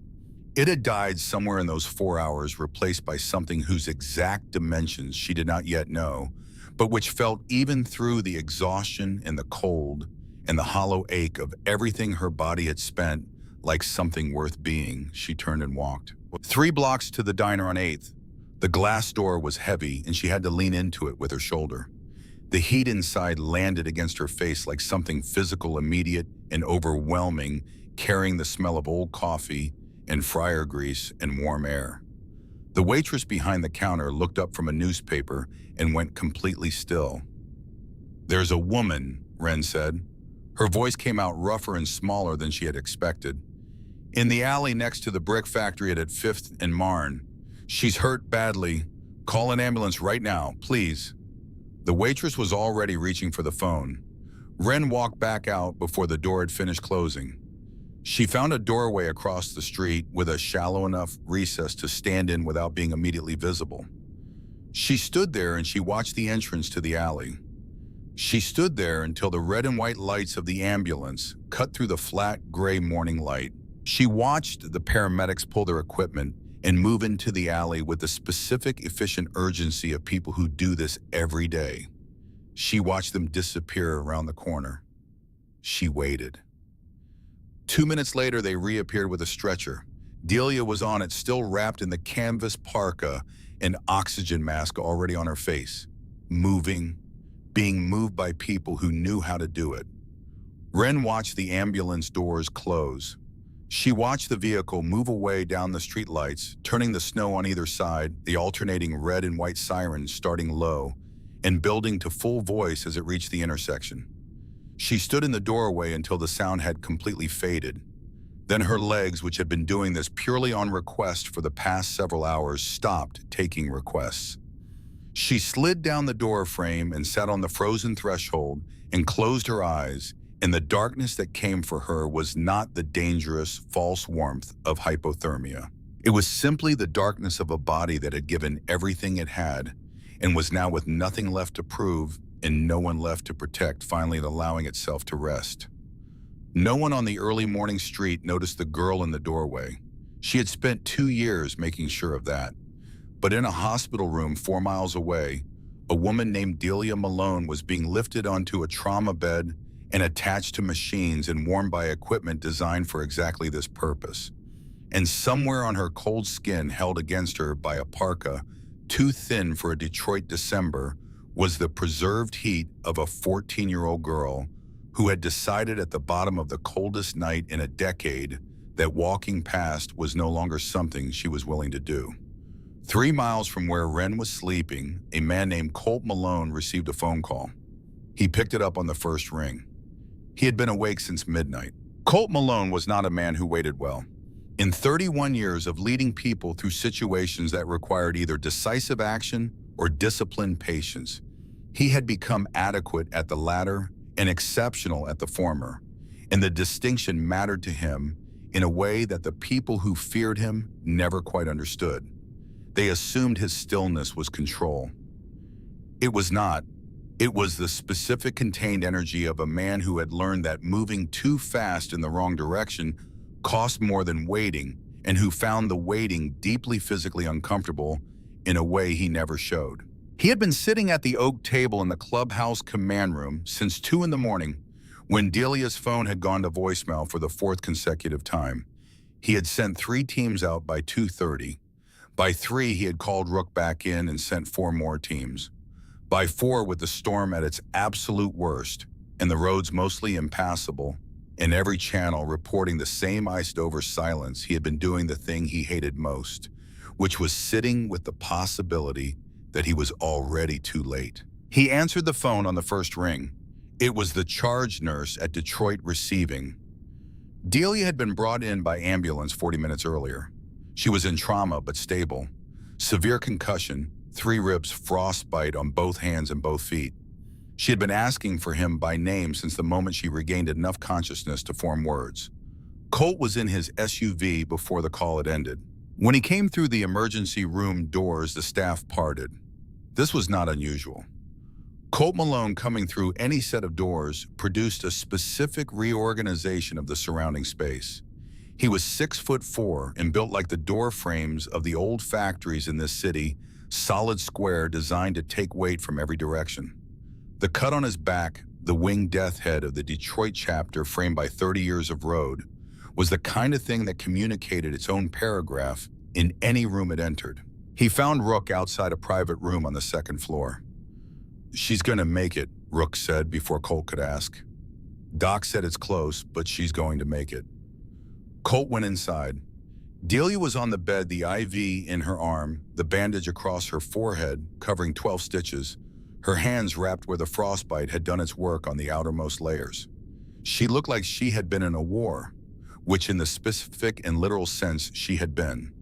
It had died somewhere in those 4 hours, replaced by something whose exact dimensions she did not yet know, but which felt even through the exhaustion and the cold and the hollow ache of everything her body had spent like something worth being. She turned and walked. 3 blocks to the diner on 8th. The glass door was heavy and she had to lean into it with her shoulder. The heat inside landed against her face like something physical, immediate, and overwhelming, carrying the smell of old coffee and fryer grease and warm air. The waitress behind the counter looked up from a newspaper and went completely still. "There's a woman," Wren said. Her voice came out rougher and smaller than she had expected. "In the alley next to the brick factory at 5th and Marne. She's hurt badly. Call an ambulance right now, please." The waitress was already reaching for the phone. Wren walked back out before the door had finished closing. She found a doorway across the street with a shallow enough recess to stand in without being immediately visible. She stood there and she watched the entrance to the alley. She stood there until the red and white lights of the ambulance cut through the flat gray morning light. She watched the paramedics pull their equipment and move into the alley with the specific, efficient urgency of people who do this every day. She watched them disappear around the corner. She waited. 2 minutes later, they reappeared with a stretcher. Delia was on it, still wrapped in the canvas parka and oxygen mask already on her face, moving, being moved by people who knew how to do it. Wren watched the ambulance doors close. She watched the vehicle move away down the streetlights, turning the snow on either side, the alternating red and white sirens starting low and building to full voice as it reached the intersection. She stood in the doorway until the sound had completely faded. Then her legs, which had been doing this purely on request for the past several hours, stopped taking requests. She slid down the door frame and sat on the frozen threshold and closed her eyes, and the darkness that came for her was not the dangerous, false warmth of hypothermia. It was simply the darkness of a body that had given everything it had and was now with nothing left to prove and no one left to protect, finally allowing itself to rest. No one on the early morning street noticed the girl in the doorway. She had spent 2 years making sure of that. But in a hospital room 4 miles away, a woman named Delia Malone was being lifted onto a trauma bed and attached to machines and warmed by equipment designed for exactly this purpose. And somewhere on her cold skin, held against her by a parka, too thin for a Detroit December, was the preserved heat of a 14-year-old girl who had decided at the bottom of the coldest night in a decade that walking past was no longer something she was willing to do. 3 miles from where Wren was sleeping, a man named Colt Malone received a phone call. He picked it up on the first ring. He had been awake since midnight. Colt Malone was not a man who waited well. In 31 years of leading people through situations that required either decisive action or disciplined patience, he had become adequate at the latter and exceptional at the former, and the distinction mattered to him in a way that the people who feared him never quite understood. They assumed his stillness was control. It was not. It was the specific contained energy of a man who had learned that moving too fast in the wrong direction cost more than waiting, and who found the waiting deeply physically uncomfortable in a way he never showed. He had been sitting at the oak table in the clubhouse command room since 2 in the morning when Delia's phone had gone to voicemail for the 4th consecutive time. He had sent 3 teams out by 2:30. By 3, he had called Rook back in and sent 4 more teams. By 4, with the storm at its absolute worst and the roads mostly impassable, and every channel reporting the same iced-over silence, he had been doing the thing he hated most, which was sitting with the possibility that he was already too late. He answered the phone on the first ring. It was the charge nurse at Detroit Receiving. Delia had been brought in by ambulance 40 minutes earlier. She was in trauma but stable. Severe concussion, 3 ribs, frostbite on both hands and both feet. She had been asking for him by name since the moment she regained enough consciousness to form words. Colt was in his SUV before the call had ended. When he came through the emergency room doors, the staff parted. This was not unusual. Colt Malone coming through any set of doors produced a specific reorganization of the surrounding space. He was 6'4" and built like the door frames of the old factories in this city, solid square designed to take weight from every direction. The cut on his back, the winged death head of the Detroit chapter framed by 30 years of road, was the kind of thing that communicated its own paragraph in any room it entered. He found Rook outside a private room on the 2nd floor. "She's gonna make it," Rook said before Colt could ask. "Doc said it's close, but she's going to make it." Colt went inside. Delia was on the bed, the IV in her arm, the bandage across her forehead covering 12 stitches, her hands wrapped where the frostbite had done its work on the outermost layers. She looked like she had been in a war, which in the specific and literal sense she had been.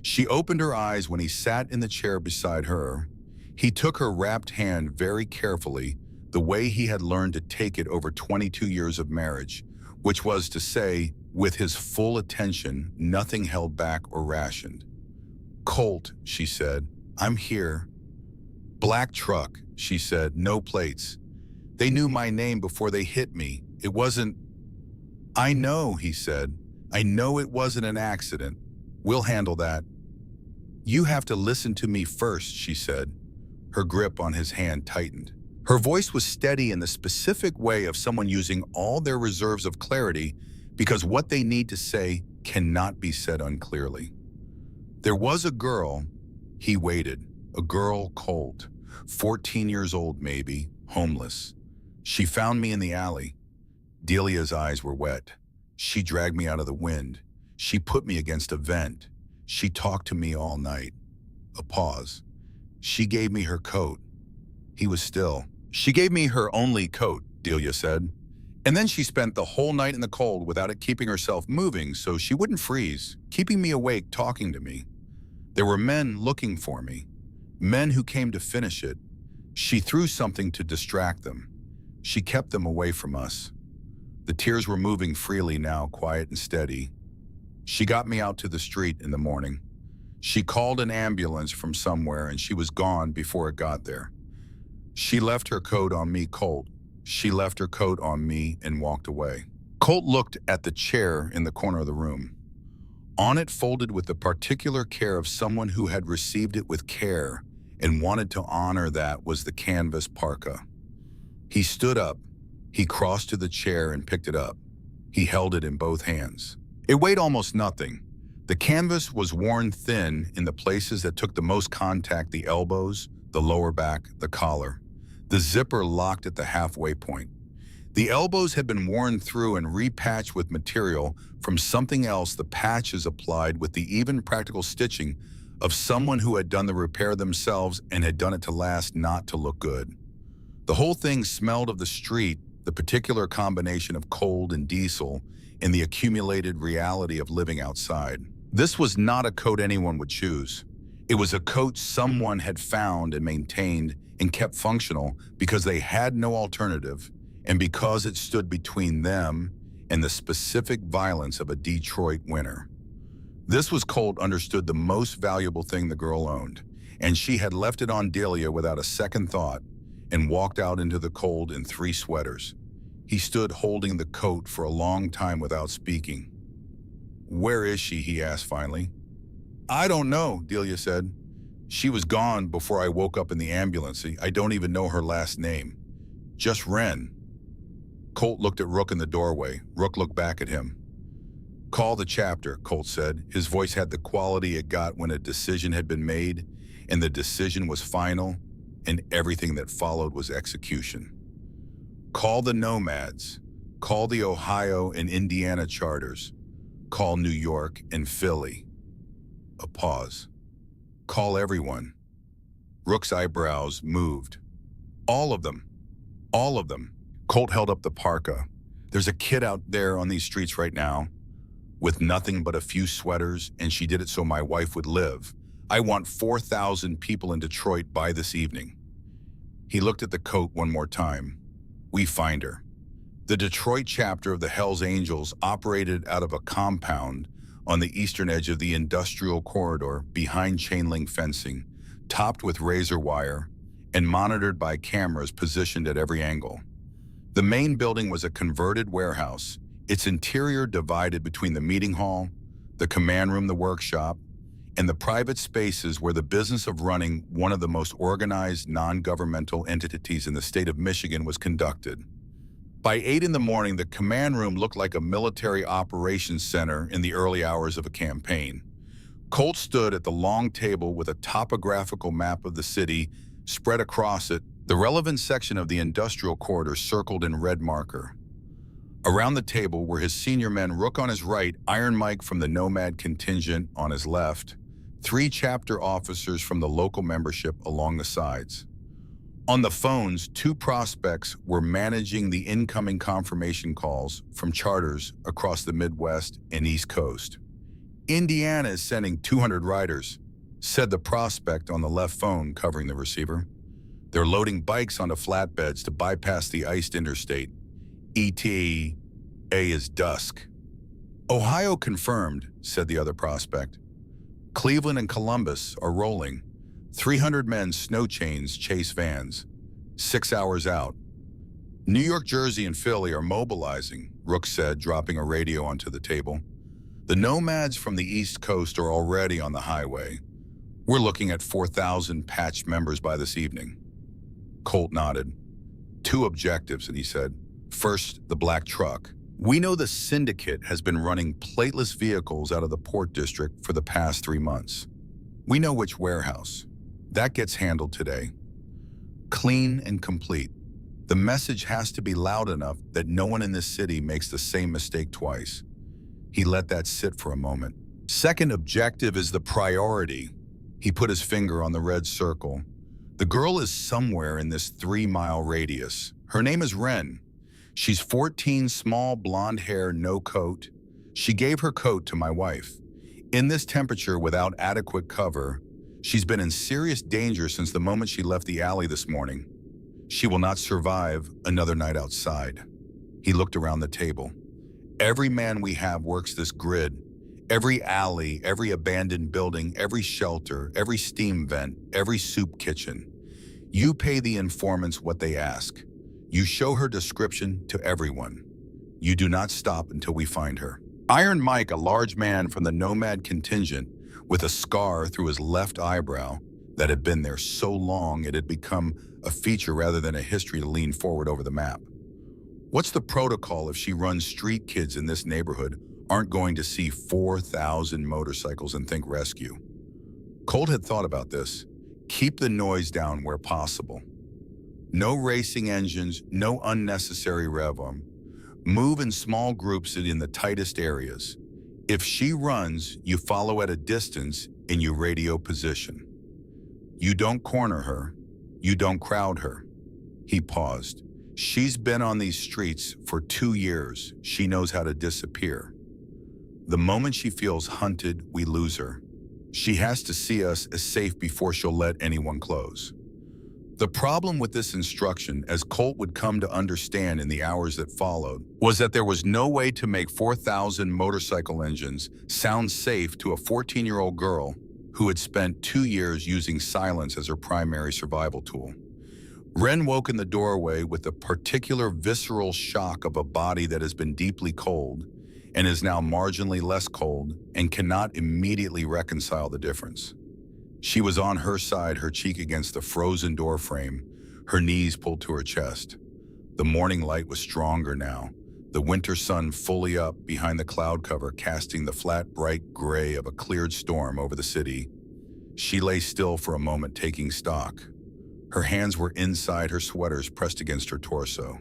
She opened her eyes when he sat in the chair beside her. He took her wrapped hand very carefully, the way he had learned to take it over 22 years of marriage, which was to say, with his full attention, nothing held back or rationed. "Colt," she said, "I'm here." "Black truck," she said, "no plates. They knew my name before they hit me. It wasn't—" "I know," he said. "I know it wasn't an accident. We'll handle that." "You have to listen to me first," she said. Her grip on his hand tightened. Her voice was steady in the specific way of someone using all their reserves of clarity because what they need to say cannot be said unclearly. "There was a girl," he waited, "a girl, Colt, 14 years old maybe, homeless. She found me in the alley." Delia's eyes were wet. "She dragged me out of the wind. She put me against a vent. She talked to me all night." A pause. "She gave me her coat." He was still. "She gave me her only coat," Delia said. "And then she spent the whole night in the cold without it keeping herself moving so she wouldn't freeze, keeping me awake, talking to me. There were men looking for me, men who came to finish it. She threw something to distract them. She kept them away from us." The tears were moving freely now, quiet and steady. "She got me out to the street in the morning. She called an ambulance from somewhere and she was gone before it got there. She left her coat on me, Colt. She left her coat on me and walked away." Colt looked at the chair in the corner of the room. On it, folded with the particular care of someone who had received it with care and wanted to honor that, was the canvas parka. He stood up. He crossed to the chair and picked it up. He held it in both hands. It weighed almost nothing. The canvas was worn thin in the places that took the most contact: the elbows, the lower back, the collar. The zipper locked at the halfway point. The elbows had been worn through and repatched with material from something else, the patches applied with the even practical stitching of someone who had done the repair themselves and had done it to last, not to look good. The whole thing smelled of the street, the particular combination of cold and diesel, and the accumulated reality of living outside. This was not a coat anyone would choose. It was a coat someone had found and maintained and kept functional because they had no alternative, and because it stood between them and the specific violence of a Detroit winter. This was Colt understood the most valuable thing the girl owned, and she had left it on Delia without a second thought and walked out into the cold in 3 sweaters. He stood holding the coat for a long time without speaking. "Where is she?" he asked finally. "I don't know," Delia said. "She was gone before I woke up in the ambulance. I don't even know her last name. Just Wren." Colt looked at Rook in the doorway. Rook looked back at him. "Call the chapter," Colt said. His voice had the quality it got when a decision had been made, and the decision was final, and everything that followed was execution. "Call the Nomads. Call the Ohio and Indiana charters. Call New York and Philly." A pause. Call everyone. Rook's eyebrows moved. All of them. All of them. Colt held up the parka. There's a kid out there on these streets right now with nothing but a few sweaters, and she did it so my wife would live. I want 4,000 people in Detroit by this evening. He looked at the coat one more time. We find her. The Detroit chapter of the Hells Angels operated out of a compound on the eastern edge of the industrial corridor behind chain-link fencing, topped with razor wire and monitored by cameras positioned at every angle. The main building was a converted warehouse, its interior divided between the meeting hall, the command room, the workshop, and the private spaces where the business of running one of the most organized non-governmental entities in the state of Michigan was conducted. By 8 in the morning, the command room looked like a military operations center in the early hours of a campaign. Colt stood at the long table with a topographical map of the city spread across it, the relevant section of the industrial corridor circled in red marker. Around the table were his senior men, Rook on his right, Iron Mike from the Nomad contingent on his left, 3 chapter officers from the local membership along the sides. On the phones, 2 prospects were managing the incoming confirmation calls from charters across the Midwest and East Coast. Indiana is sending 200 riders, said the prospect on the left phone covering the receiver. They're loading bikes onto flatbeds to bypass the iced interstate. ETA is dusk. Ohio confirmed, said the other prospect. Cleveland and Columbus are rolling. 300 men snow chains chase vans. 6 hours out. New York, Jersey, and Philly are mobilizing, Rook said, dropping a radio onto the table. The nomads from the East Coast are already on the highway. We're looking at 4,000 patched members by this evening. Colt nodded. 2 objectives, and he said. First, the black truck. We know the syndicate has been running plateless vehicles out of the Port District for the past 3 months. We know which warehouse. That gets handled today. Clean and complete. The message has to be loud enough that no one in this city makes the same mistake twice. He let that sit for a moment. Second objective is the priority. He put his finger on the red circle. The girl is somewhere in this 3-mile radius. Her name is Wren. She's 14, small, blonde hair, no coat. She gave her coat to my wife. In this temperature without adequate cover, she's been in serious danger since the moment she left the alley this morning. She will not survive another night outside. He looked around the table. Every man we have works this grid. Every alley, every abandoned building, every shelter, every steam vent, every soup kitchen. You pay the informants what they ask. You show her description to everyone. You do not stop until we find her. Iron Mike, a large man from the Nomad contingent, with a scar through his left eyebrow that had been there so long it had become a feature rather than a history to lean forward over the map. What's the protocol if she runs street kids in this neighborhood aren't going to see 4,000 motorcycles and think rescue? Colt had thought about this. Keep the noise down where possible. No racing engines, no unnecessary rev-on. Move in small groups in the tightest areas. If she runs, you follow at a distance and you radio position. You don't corner her. You don't crowd her. He paused. She's been on these streets for 2 years. She knows how to disappear. The moment she feels hunted, we lose her. She has to see us as safe before she'll let anyone close. The problem with this instruction, as Colt would come to understand in the hours that followed, was that there was no way to make 4,000 motorcycle engines sound safe to a 14-year-old girl who had spent 2 years using silence as her primary survival tool. Wren woke in the doorway with the particular visceral shock of a body that has been deeply cold and is now marginally less cold and cannot immediately reconcile the difference. She was on her side, her cheek against the frozen door frame, her knees pulled to her chest. The morning light was stronger now, the winter sun fully up behind the cloud cover, casting the flat, bright gray of a cleared storm over the city. She lay still for a moment, taking stock. Her hands were inside her sweaters, pressed against her torso.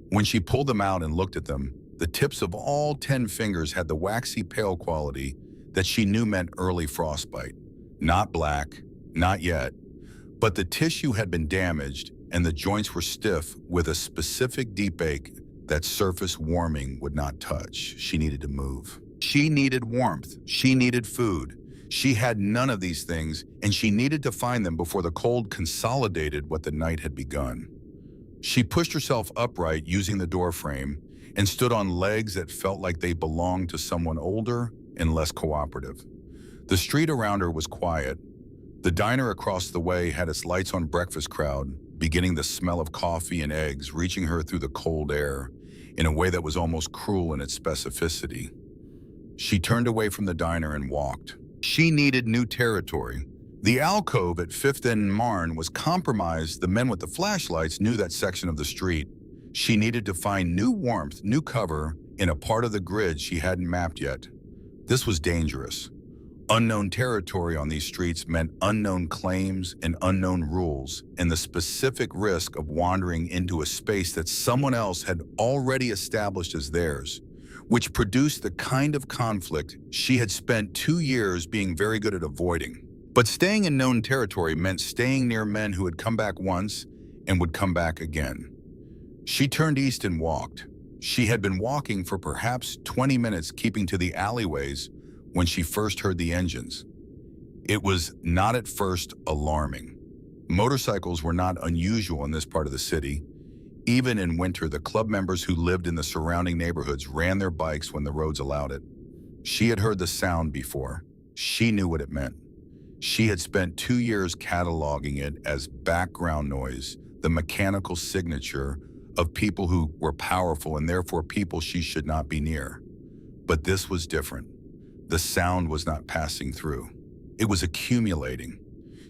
When she pulled them out and looked at them, the tips of all 10 fingers had the waxy pale quality that she knew meant early frostbite. Not black, not yet, but the tissue had been damaged and the joints were stiff with a specific deep ache that surface warming would not touch. She needed to move. She needed warmth. She needed food. She had none of these things, and she needed to find them before the cold consolidated what the night had begun. She pushed herself upright using the door frame and stood on legs that felt like they belonged to someone older and less cooperative. The street around her was quiet. The diner across the way had its lights on breakfast crowd, beginning the smell of coffee and eggs reaching her through the cold air in a way that was almost cruel in its specificity. She turned away from the diner and walked. She needed new territory. The alcove at 5th and Marne was compromised. The men with the flashlights knew that section of the street. She needed to find new warmth, new cover in a part of the grid she hadn't mapped yet. This was dangerous. Unknown territory on these streets meant unknown claims and unknown rules, and the specific risk of wandering into a space that someone else had already established as theirs, which produced the kind of conflict she had spent 2 years being very good at avoiding. But staying in known territory meant staying near men who had come back once and would come back again. She turned east and walked. She had been walking for perhaps 20 minutes, keeping to the alleyways, when she first heard the engines. It was not at first alarming. Motorcycles were not unusual in this part of the city. Even in winter, the club members who lived in the surrounding neighborhoods ran their bikes when the roads allowed it. She had heard the sound before. She knew what it meant. She had spent 2 years cataloging it as background noise, the mechanical signature of people who were powerful and therefore people she should not be near. But this was different. The sound was not passing through. It was accumulating.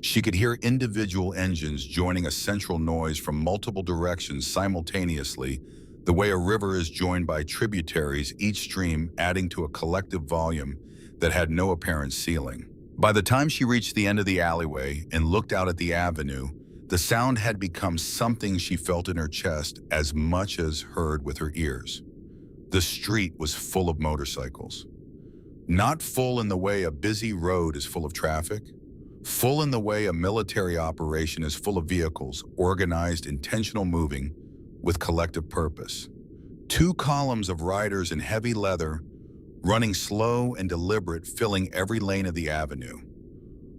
She could hear individual engines joining a central noise from multiple directions simultaneously, the way a river is joined by tributaries, each stream adding to a collective volume that had no apparent ceiling. By the time she reached the end of the alleyway and looked out at the avenue, the sound had become something she felt in her chest as much as heard with her ears. The street was full of motorcycles. Not full in the way a busy road is full of traffic, full in the way a military operation is full of vehicles, organized, intentional moving, with collective purpose. 2 columns of riders in heavy leather, running slow and deliberate, filling every lane of the avenue.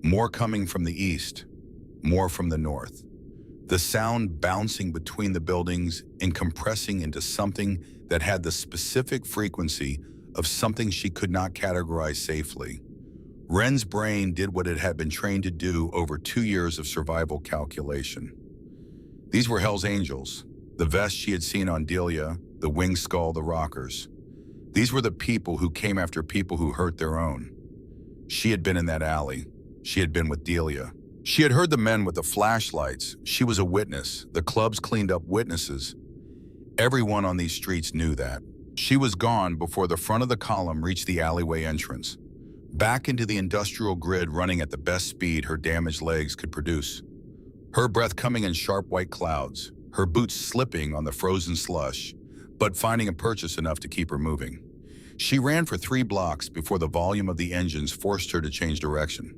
More coming from the east, more from the north. The sound bouncing between the buildings and compressing into something that had the specific frequency of something she could not categorize safely. Wren's brain did what it had been trained to do over 2 years of survival calculation. These were Hell's Angels, the vests she had seen on Delia, the winged skull, the rockers. These were the people who came after people who hurt their own. She had been in that alley. She had been with Delia. She had heard the men with the flashlights. She was a witness. The clubs cleaned up witnesses. Everyone on these streets knew that. She was gone before the front of the column reached the alleyway entrance, back into the industrial grid, running at the best speed her damaged legs could produce. Her breath coming in sharp white clouds, her boots slipping on the frozen slush, but finding a purchase enough to keep her moving. She ran for 3 blocks before the volume of the engines forced her to change direction.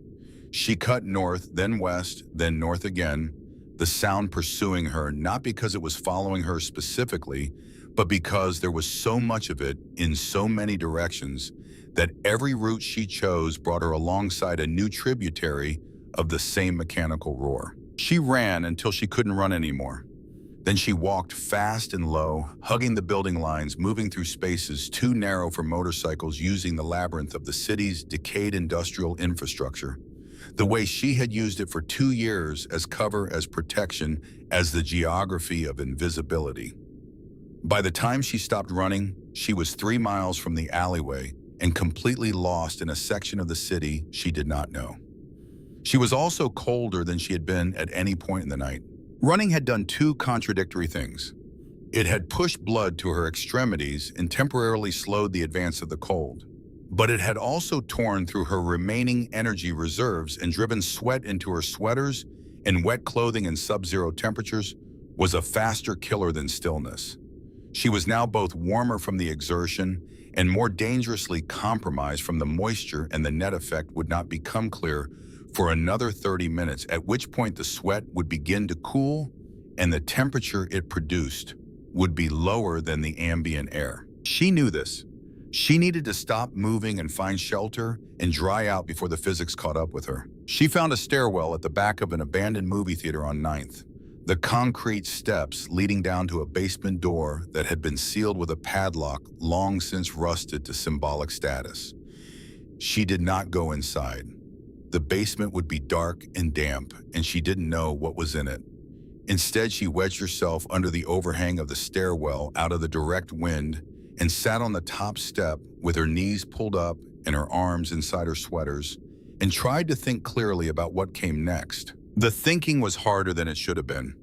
She cut north, then west, then north again, the sound pursuing her, not because it was following her specifically, but because there was so much of it in so many directions that every route she chose brought her alongside a new tributary of the same mechanical roar. She ran until she couldn't run anymore. Then she walked fast and low, hugging the building lines, moving through spaces too narrow for motorcycles, using the labyrinth of the city's decayed industrial infrastructure, the way she had used it for 2 years, as cover, as protection, as the geography of invisibility. By the time she stopped running, she was 3 miles from the alleyway and completely lost in a section of the city she did not know. She was also colder than she had been at any point in the night. Running had done 2 contradictory things. It had pushed blood to her extremities and temporarily slowed the advance of the cold. But it had also torn through her remaining energy reserves and driven sweat into her sweaters, and wet clothing in sub-zero temperatures was a faster killer than stillness. She was now both warmer from the exertion and more dangerously compromised from the moisture, and the net effect would not become clear for another 30 minutes, at which point the sweat would begin to cool and the temperature it produced would be lower than the ambient air. She knew this. She needed to stop moving and find shelter and dry out before the physics caught up with her. She found a stairwell at the back of an abandoned movie theater on 9th. The concrete steps leading down to a basement door that had been sealed with a padlock long since rusted to symbolic status. She did not go inside. The basement would be dark and damp, and she didn't know what was in it. Instead, she wedged herself under the overhang of the stairwell out of the direct wind and sat on the top step with her knees pulled up and her arms inside her sweaters and tried to think clearly about what came next. The thinking was harder than it should have been.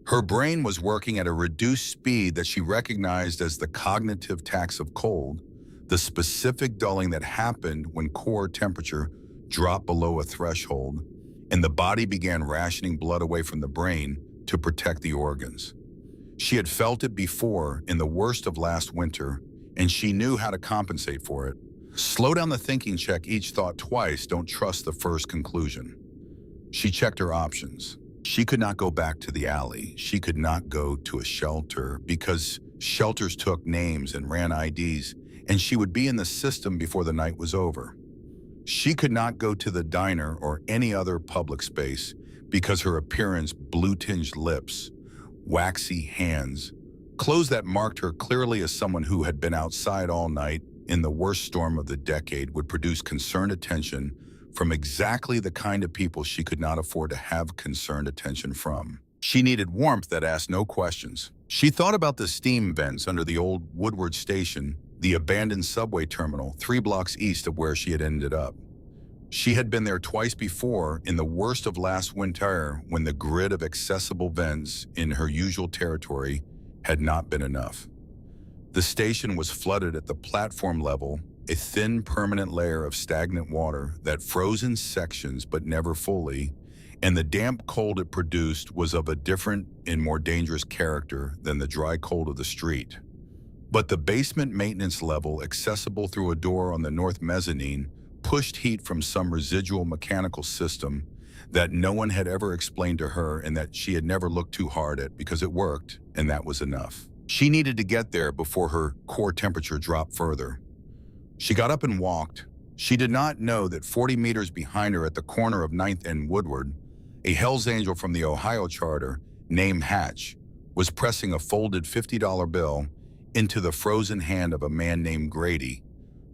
Her brain was working at a reduced speed that she recognized as the cognitive tax of cold, the specific dulling that happened when core temperature dropped below a threshold and the body began rationing blood away from the brain to protect the organs. She had felt it before in the worst of last winter, and she knew how to compensate for it. Slow down the thinking, check each thought twice, don't trust the first conclusion. She checked her options. She could not go back to the alley. She could not go to a shelter because shelters took names and ran IDs, and she would be in the system before the night was over. She could not go to the diner or any other public space because her appearance, blue-tinged lips, waxy hands, clothes that marked her clearly as someone who had been outside all night in the worst storm of the decade would produce concerned attention from exactly the kind of people she could not afford to have concerned attention from. She needed warmth that asked no questions. She thought about the steam vents under the old Woodward station, the abandoned subway terminal 3 blocks east of where she had ended up. She had been there twice before in the worst of last winter when the grid of accessible vents in her usual territory had not been enough. The station was flooded at the platform level, a thin permanent layer of stagnant water that froze in sections but never fully, and the damp cold it produced was of a different and more dangerous character than the dry cold of the street. But the basement maintenance level, accessible through a door on the north mezzanine, pushed heat from some residual mechanical system that no one had ever explained to her and that she had never looked too hard at because it worked, and that was enough. She needed to get there before her core temperature dropped further. She got up and walked. She did not know that 40 meters behind her at the corner of 9th and Woodward, a Hells Angel from the Ohio charter named Hatch was pressing a folded $50 bill into the frozen hand of a man named Grady,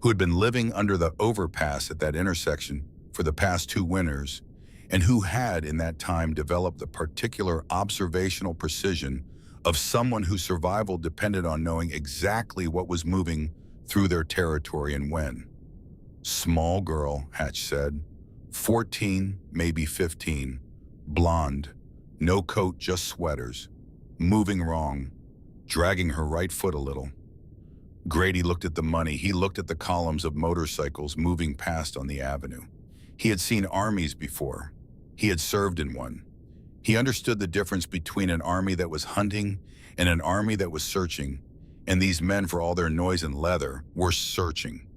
who had been living under the overpass at that intersection for the past 2 winters, and who had in that time developed the particular observational precision of someone whose survival depended on knowing exactly what was moving through their territory and when. Small girl, Hatch said, 14, maybe 15, blonde, no coat, just sweaters, moving wrong, dragging her right foot a little. Grady looked at the money. He looked at the columns of motorcycles moving past on the avenue. He had seen armies before. He had served in one. He understood the difference between an army that was hunting and an army that was searching, and these men, for all their noise and leather, were searching.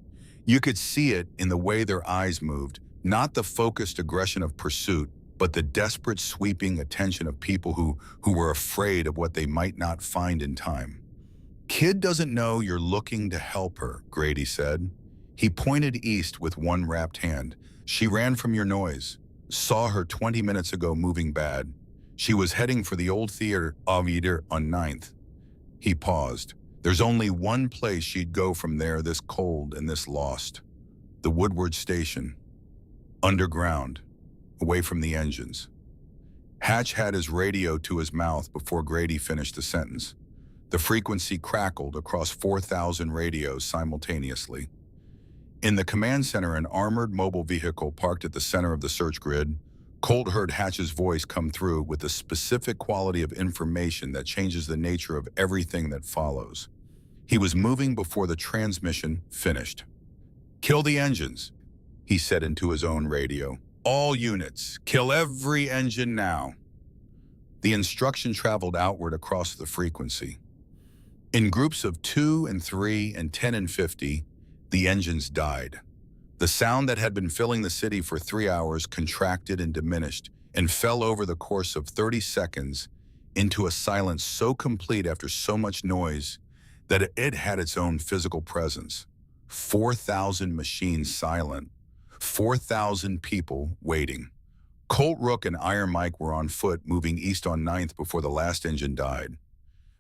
You could see it in the way their eyes moved, not the focused aggression of pursuit, but the desperate sweeping attention of people who were afraid of what they might not find in time. Kid doesn't know you're looking to help her, Grady said. He pointed east with one wrapped hand. She ran from your noise. Saw her 20 minutes ago moving bad. She was heading for the old theater on 9th. He paused. There's only one place she'd go from there this cold and this lost. The Woodward station. Underground, away from the engines. Hatch had his radio to his mouth before Grady finished the sentence. The frequency crackled across 4,000 radios simultaneously. In the command center, an armored mobile vehicle parked at the center of the search grid, Colt heard Hatch's voice come through with a specific quality of information that changes the nature of everything that follows. He was moving before the transmission finished. "Kill the engines," he said into his own radio. "All units, kill every engine now." The instruction traveled outward across the frequency. In groups of 2 and 3 and 10 and 50, the engines died. The sound that had been filling the city for 3 hours contracted and diminished and fell over the course of 30 seconds into a silence so complete after so much noise that it had its own physical presence. 4,000 machines silent, 4,000 people waiting. Colt, Rook, and Iron Mike were on foot, moving east on 9th before the last engine died.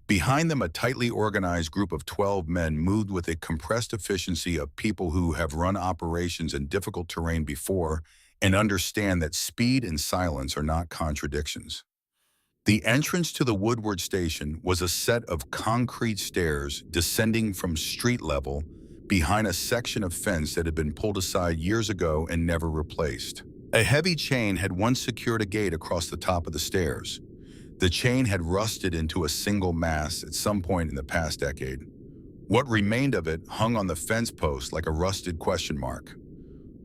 Behind them, a tightly organized group of 12 men moved with a compressed efficiency of people who have run operations in difficult terrain before and understand that speed and silence are not contradictions. The entrance to the Woodward station was a set of concrete stairs descending from street level behind a section of fence that had been pulled aside years ago and never replaced. A heavy chain had once secured a gate across the top of the stairs. The chain had rusted into a single mass at some point in the past decade. What remained of it hung on the fence post like a rusted question mark.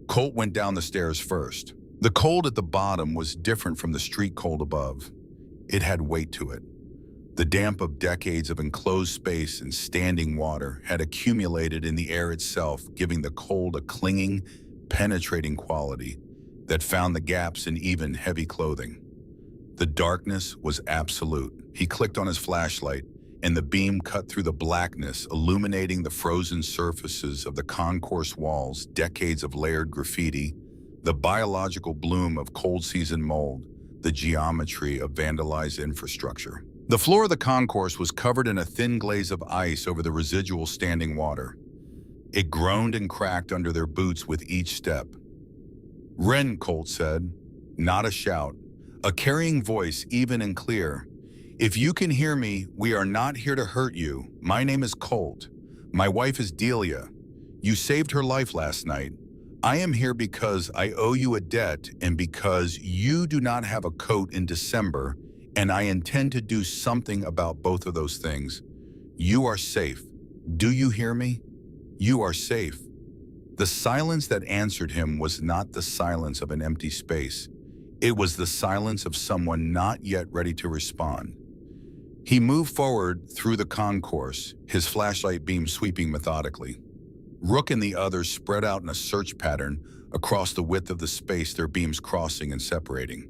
Colt went down the stairs first. The cold at the bottom was different from the street cold above. It had weight to it. The damp of decades of enclosed space and standing water had accumulated in the air itself, giving the cold a clinging, penetrating quality that found the gaps in even heavy clothing. The darkness was absolute. He clicked on his flashlight, and the beam cut through the blackness, illuminating the frozen surfaces of the concourse walls, decades of layered graffiti, the biological bloom of cold season mold, the geometry of vandalized infrastructure. The floor of the concourse was covered in a thin glaze of ice over the residual standing water. It groaned and cracked under their boots with each step. "Wren," Colt said, not a shout, a carrying voice, even and clear. "If you can hear me, we are not here to hurt you. My name is Colt. My wife is Delia. You saved her life last night. I am here because I owe you a debt and because you do not have a coat in December, and I intend to do something about both of those things. You are safe. Do you hear me? You are safe." The silence that answered him was not the silence of an empty space. It was the silence of someone not yet ready to respond. He moved forward through the concourse, his flashlight beam sweeping methodically. Rook and the others spread out in a search pattern across the width of the space, their beams crossing and separating.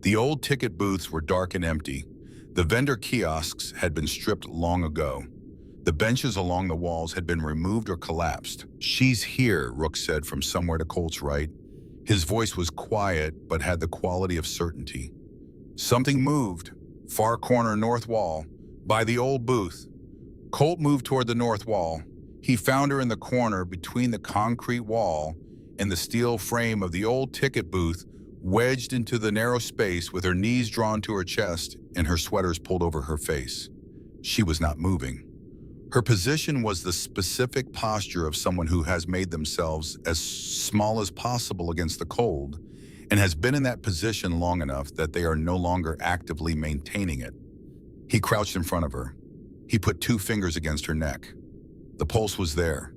The old ticket booths were dark and empty. The vendor kiosks had been stripped long ago. The benches along the walls had been removed or collapsed. "She's here," Rook said from somewhere to Colt's right. His voice was quiet, but had the quality of certainty. Something moved. Far corner north wall, by the old booth. Colt moved toward the north wall. He found her in the corner between the concrete wall and the steel frame of the old ticket booth, wedged into the narrow space with her knees drawn to her chest and her sweaters pulled over her face. She was not moving. Her position was the specific posture of someone who has made themselves as small as possible against the cold and has been in that position long enough that they are no longer actively maintaining it. He crouched in front of her. He put 2 fingers against her neck. The pulse was there,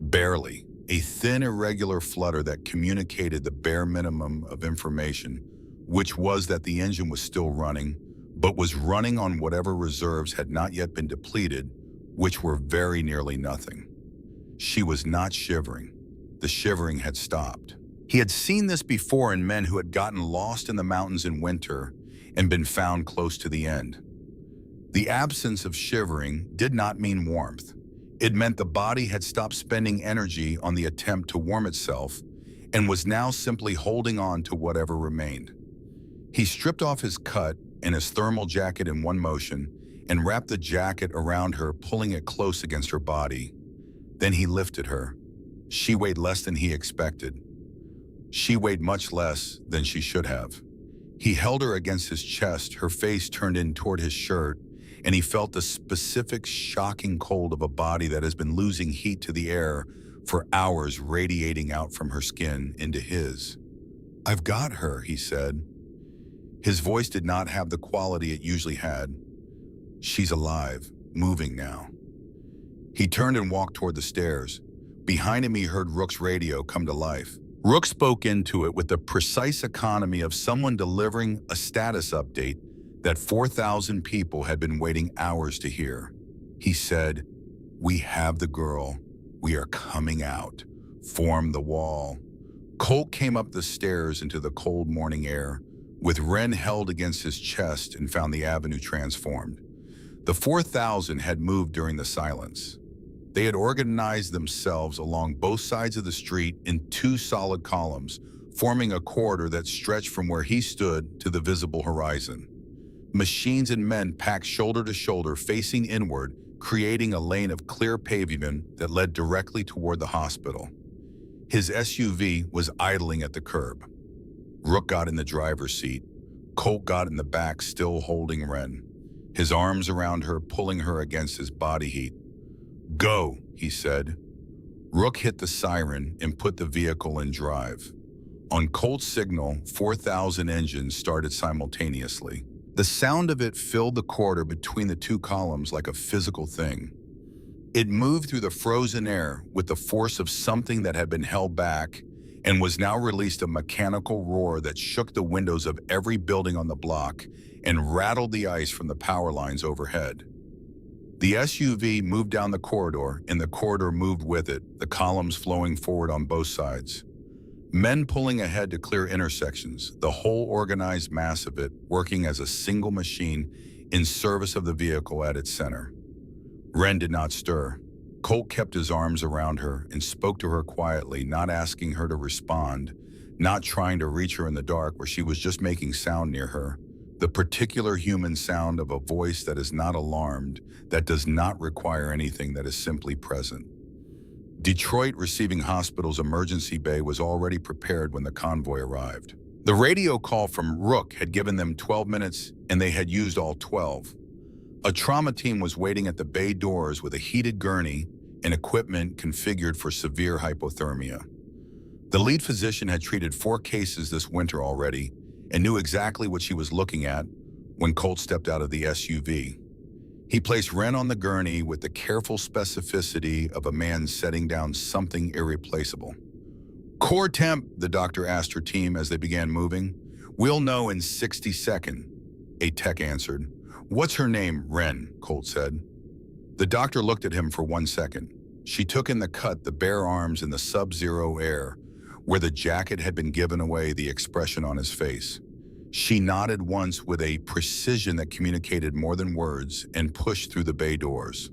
barely, a thin, irregular flutter that communicated the bare minimum of information, which was that the engine was still running, but was running on whatever reserves had not yet been depleted, which were very nearly nothing. She was not shivering. The shivering had stopped. He had seen this before in men who had gotten lost in the mountains in winter and been found close to the end. The absence of shivering did not mean warmth. It meant the body had stopped spending energy on the attempt to warm itself and was now simply holding on to whatever remained. He stripped off his cut and his thermal jacket in one motion and wrapped the jacket around her, pulling it close against her body. Then he lifted her. She weighed less than he expected. She weighed much less than she should have. He held her against his chest, her face turned in toward his shirt, and he felt the specific shocking cold of a body that has been losing heat to the air for hours, radiating out from her skin into his. "I've got her," he said. His voice did not have the quality it usually had. "She's alive, moving now." He turned and walked toward the stairs. Behind him, he heard Rook's radio come to life. Rook spoke into it with the precise economy of someone delivering a status update that 4,000 people had been waiting hours to hear. He said, "We have the girl. We are coming out. formed the wall. Colt came up the stairs into the cold morning air, with Wren held against his chest, and found the avenue transformed. The 4,000 had moved during the silence. They had organized themselves along both sides of the street in two solid columns, forming a corridor that stretched from where he stood to the visible horizon. Machines and men packed shoulder to shoulder, facing inward, creating a lane of clear pavement that led directly toward the hospital. His SUV was idling at the curb. Rook got in the driver's seat. Colt got in the back, still holding Wren, his arms around her, pulling her against his body heat. "Go," he said. Rook hit the siren and put the vehicle in drive. On Colt's signal, 4,000 engines started simultaneously. The sound of it filled the corridor between the two columns like a physical thing. It moved through the frozen air with the force of something that had been held back and was now released a mechanical roar that shook the windows of every building on the block and rattled the ice from the power lines overhead. The SUV moved down the corridor, and the corridor moved with it, the columns flowing forward on both sides. Men pulling ahead to clear intersections, the whole organized mass of it working as a single machine in service of the vehicle at its center. Wren did not stir. Colt kept his arms around her and spoke to her quietly, not asking her to respond, not trying to reach her in the dark where she was just making sound near her. The particular human sound of a voice that is not alarmed, that does not require anything, that is simply present. Detroit Receiving Hospital's emergency bay was already prepared when the convoy arrived. The radio call from Rook had given them 12 minutes, and they had used all 12. A trauma team was waiting at the bay doors with a heated gurney and equipment configured for severe hypothermia. The lead physician had treated 4 cases this winter already and knew exactly what she was looking at when Colt stepped out of the SUV. He placed Wren on the gurney with the careful specificity of a man setting down something irreplaceable. "Core temp," the doctor asked her team as they began moving. "We'll know in 60 seconds," a tech answered. "What's her name?" "Wren," Colt said. The doctor looked at him for 1 second. She took in the cut, the bare arms in the sub-zero air, where the jacket had been given away, the expression on his face. She nodded once with a precision that communicated more than words and pushed through the bay doors.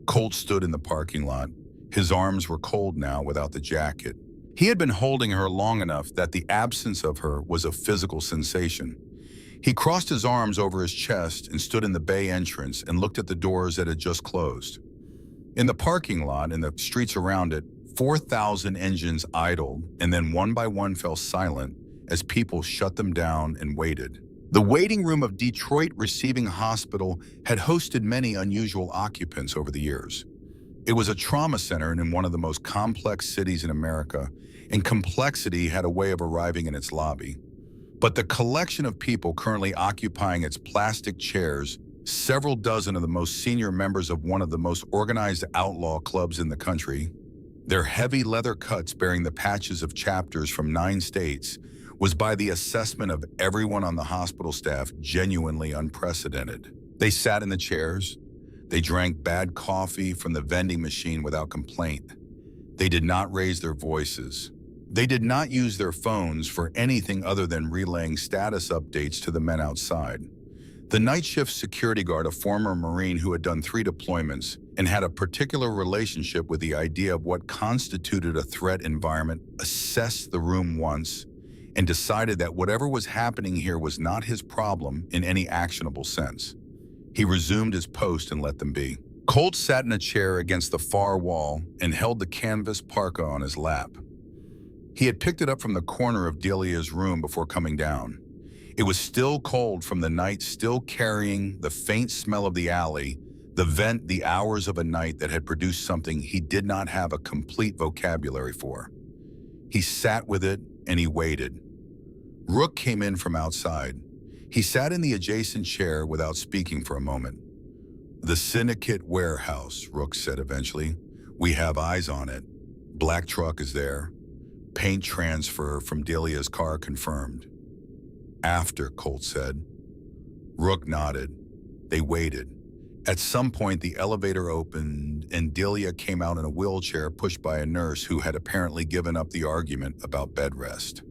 Colt stood in the parking lot. His arms were cold now without the jacket. He had been holding her long enough that the absence of her was a physical sensation. He crossed his arms over his chest and stood in the bay entrance and looked at the doors that had just closed. In the parking lot and the streets around it, 4,000 engines idled and then one by one fell silent as people shut them down and waited. The waiting room of Detroit Receiving Hospital had hosted many unusual occupants over the years. It was a trauma center in one of the most complex cities in America, and complexity had a way of arriving in its lobby. But the collection of people currently occupying its plastic chairs, several dozen of the most senior members of one of the most organized outlaw clubs in the country, their heavy leather cuts bearing the patches of chapters from 9 states, was by the assessment of everyone on the hospital staff genuinely unprecedented. They sat in the chairs. They drank bad coffee from the vending machine without complaint. They did not raise their voices. They did not use their phones for anything other than relaying status updates to the men outside. The night shift security guard, a former Marine who had done 3 deployments and had a particular relationship with the idea of what constituted a threat environment, assessed the room once and decided that whatever was happening here was not his problem in any actionable sense. He resumed his post and let them be. Colt sat in a chair against the far wall and held the canvas parka on his lap. He had picked it up from the corner of Delia's room before coming down. It was still cold from the night, still carrying the faint smell of the alley, the vent, the hours of a night that had produced something he did not have a complete vocabulary for. He sat with it and he waited. Rook came in from outside. He sat in the adjacent chair without speaking for a moment. "The Syndicate warehouse," Rook said eventually. "We have eyes on it. Black truck is there. Paint transfer from Delia's car confirmed." "After," Colt said. Rook nodded. They waited. At some point, the elevator opened and Delia came out in a wheelchair pushed by a nurse who had apparently given up the argument about bed rest.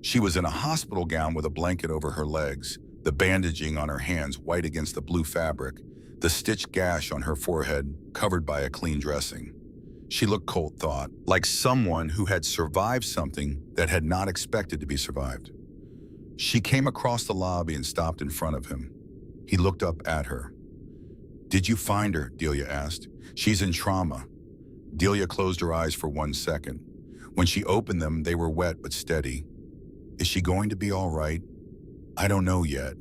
She was in a hospital gown with a blanket over her legs, the bandaging on her hands white against the blue fabric, the stitched gash on her forehead covered by a clean dressing. She looked, Colt thought, like someone who had survived something that had not expected to be survived. She came across the lobby and stopped in front of him. He looked up at her. "Did you find her?" Delia asked. "She's in trauma." Delia closed her eyes for 1 second. When she opened them, they were wet but steady. "Is she going to be all right?" "I don't know yet."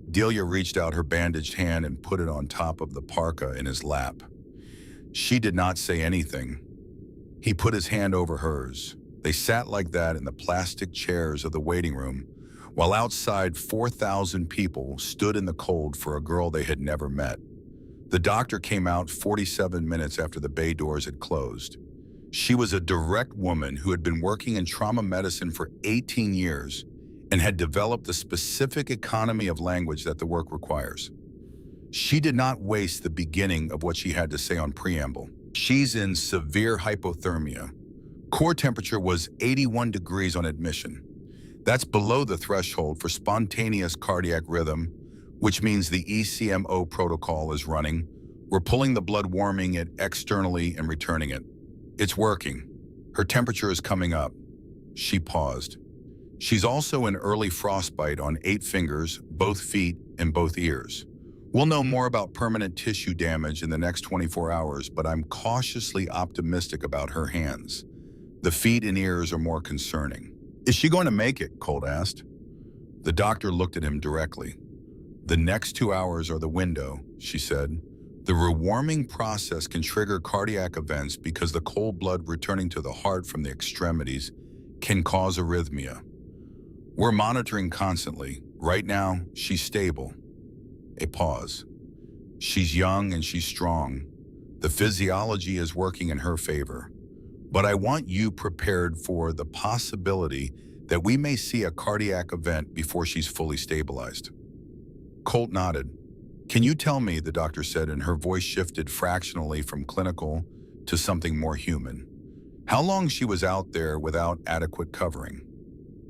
Delia reached out her bandaged hand and put it on top of the parka in his lap. She did not say anything. He put his hand over hers. They sat like that in the plastic chairs of the waiting room, while outside 4,000 people stood in the cold for a girl they had never met. The doctor came out 47 minutes after the bay doors had closed. She was a direct woman who had been working in trauma medicine for 18 years and had developed the specific economy of language that the work requires. She did not waste the beginning of what she had to say on preamble. "She's in severe hypothermia. Core temperature was 81 degrees on admission. That's below the threshold for spontaneous cardiac rhythm, which means the ECMO protocol is running. We're pulling the blood, warming it externally and returning it. It's working. Her temperature is coming up." She paused. "She's also in early frostbite on 8 fingers, both feet, and both ears. We'll know more about permanent tissue damage in the next 24 hours, but I'm cautiously optimistic about her hands. The feet and ears are more concerning." "Is she going to make it?" Colt asked. The doctor looked at him directly. "The next 2 hours are the window," she said. "The rewarming process can trigger cardiac events because the cold blood returning to the heart from the extremities can cause arrhythmia. We're monitoring constantly. Right now, she's stable." A pause. "She's young and she's strong. The physiology is working in her favor. But I want you prepared for the possibility that we may see a cardiac event before she's fully stabilized." Colt nodded. "Can you tell me," the doctor said, and her voice shifted fractionally from clinical to something more human, "how long she was out there without adequate covering?"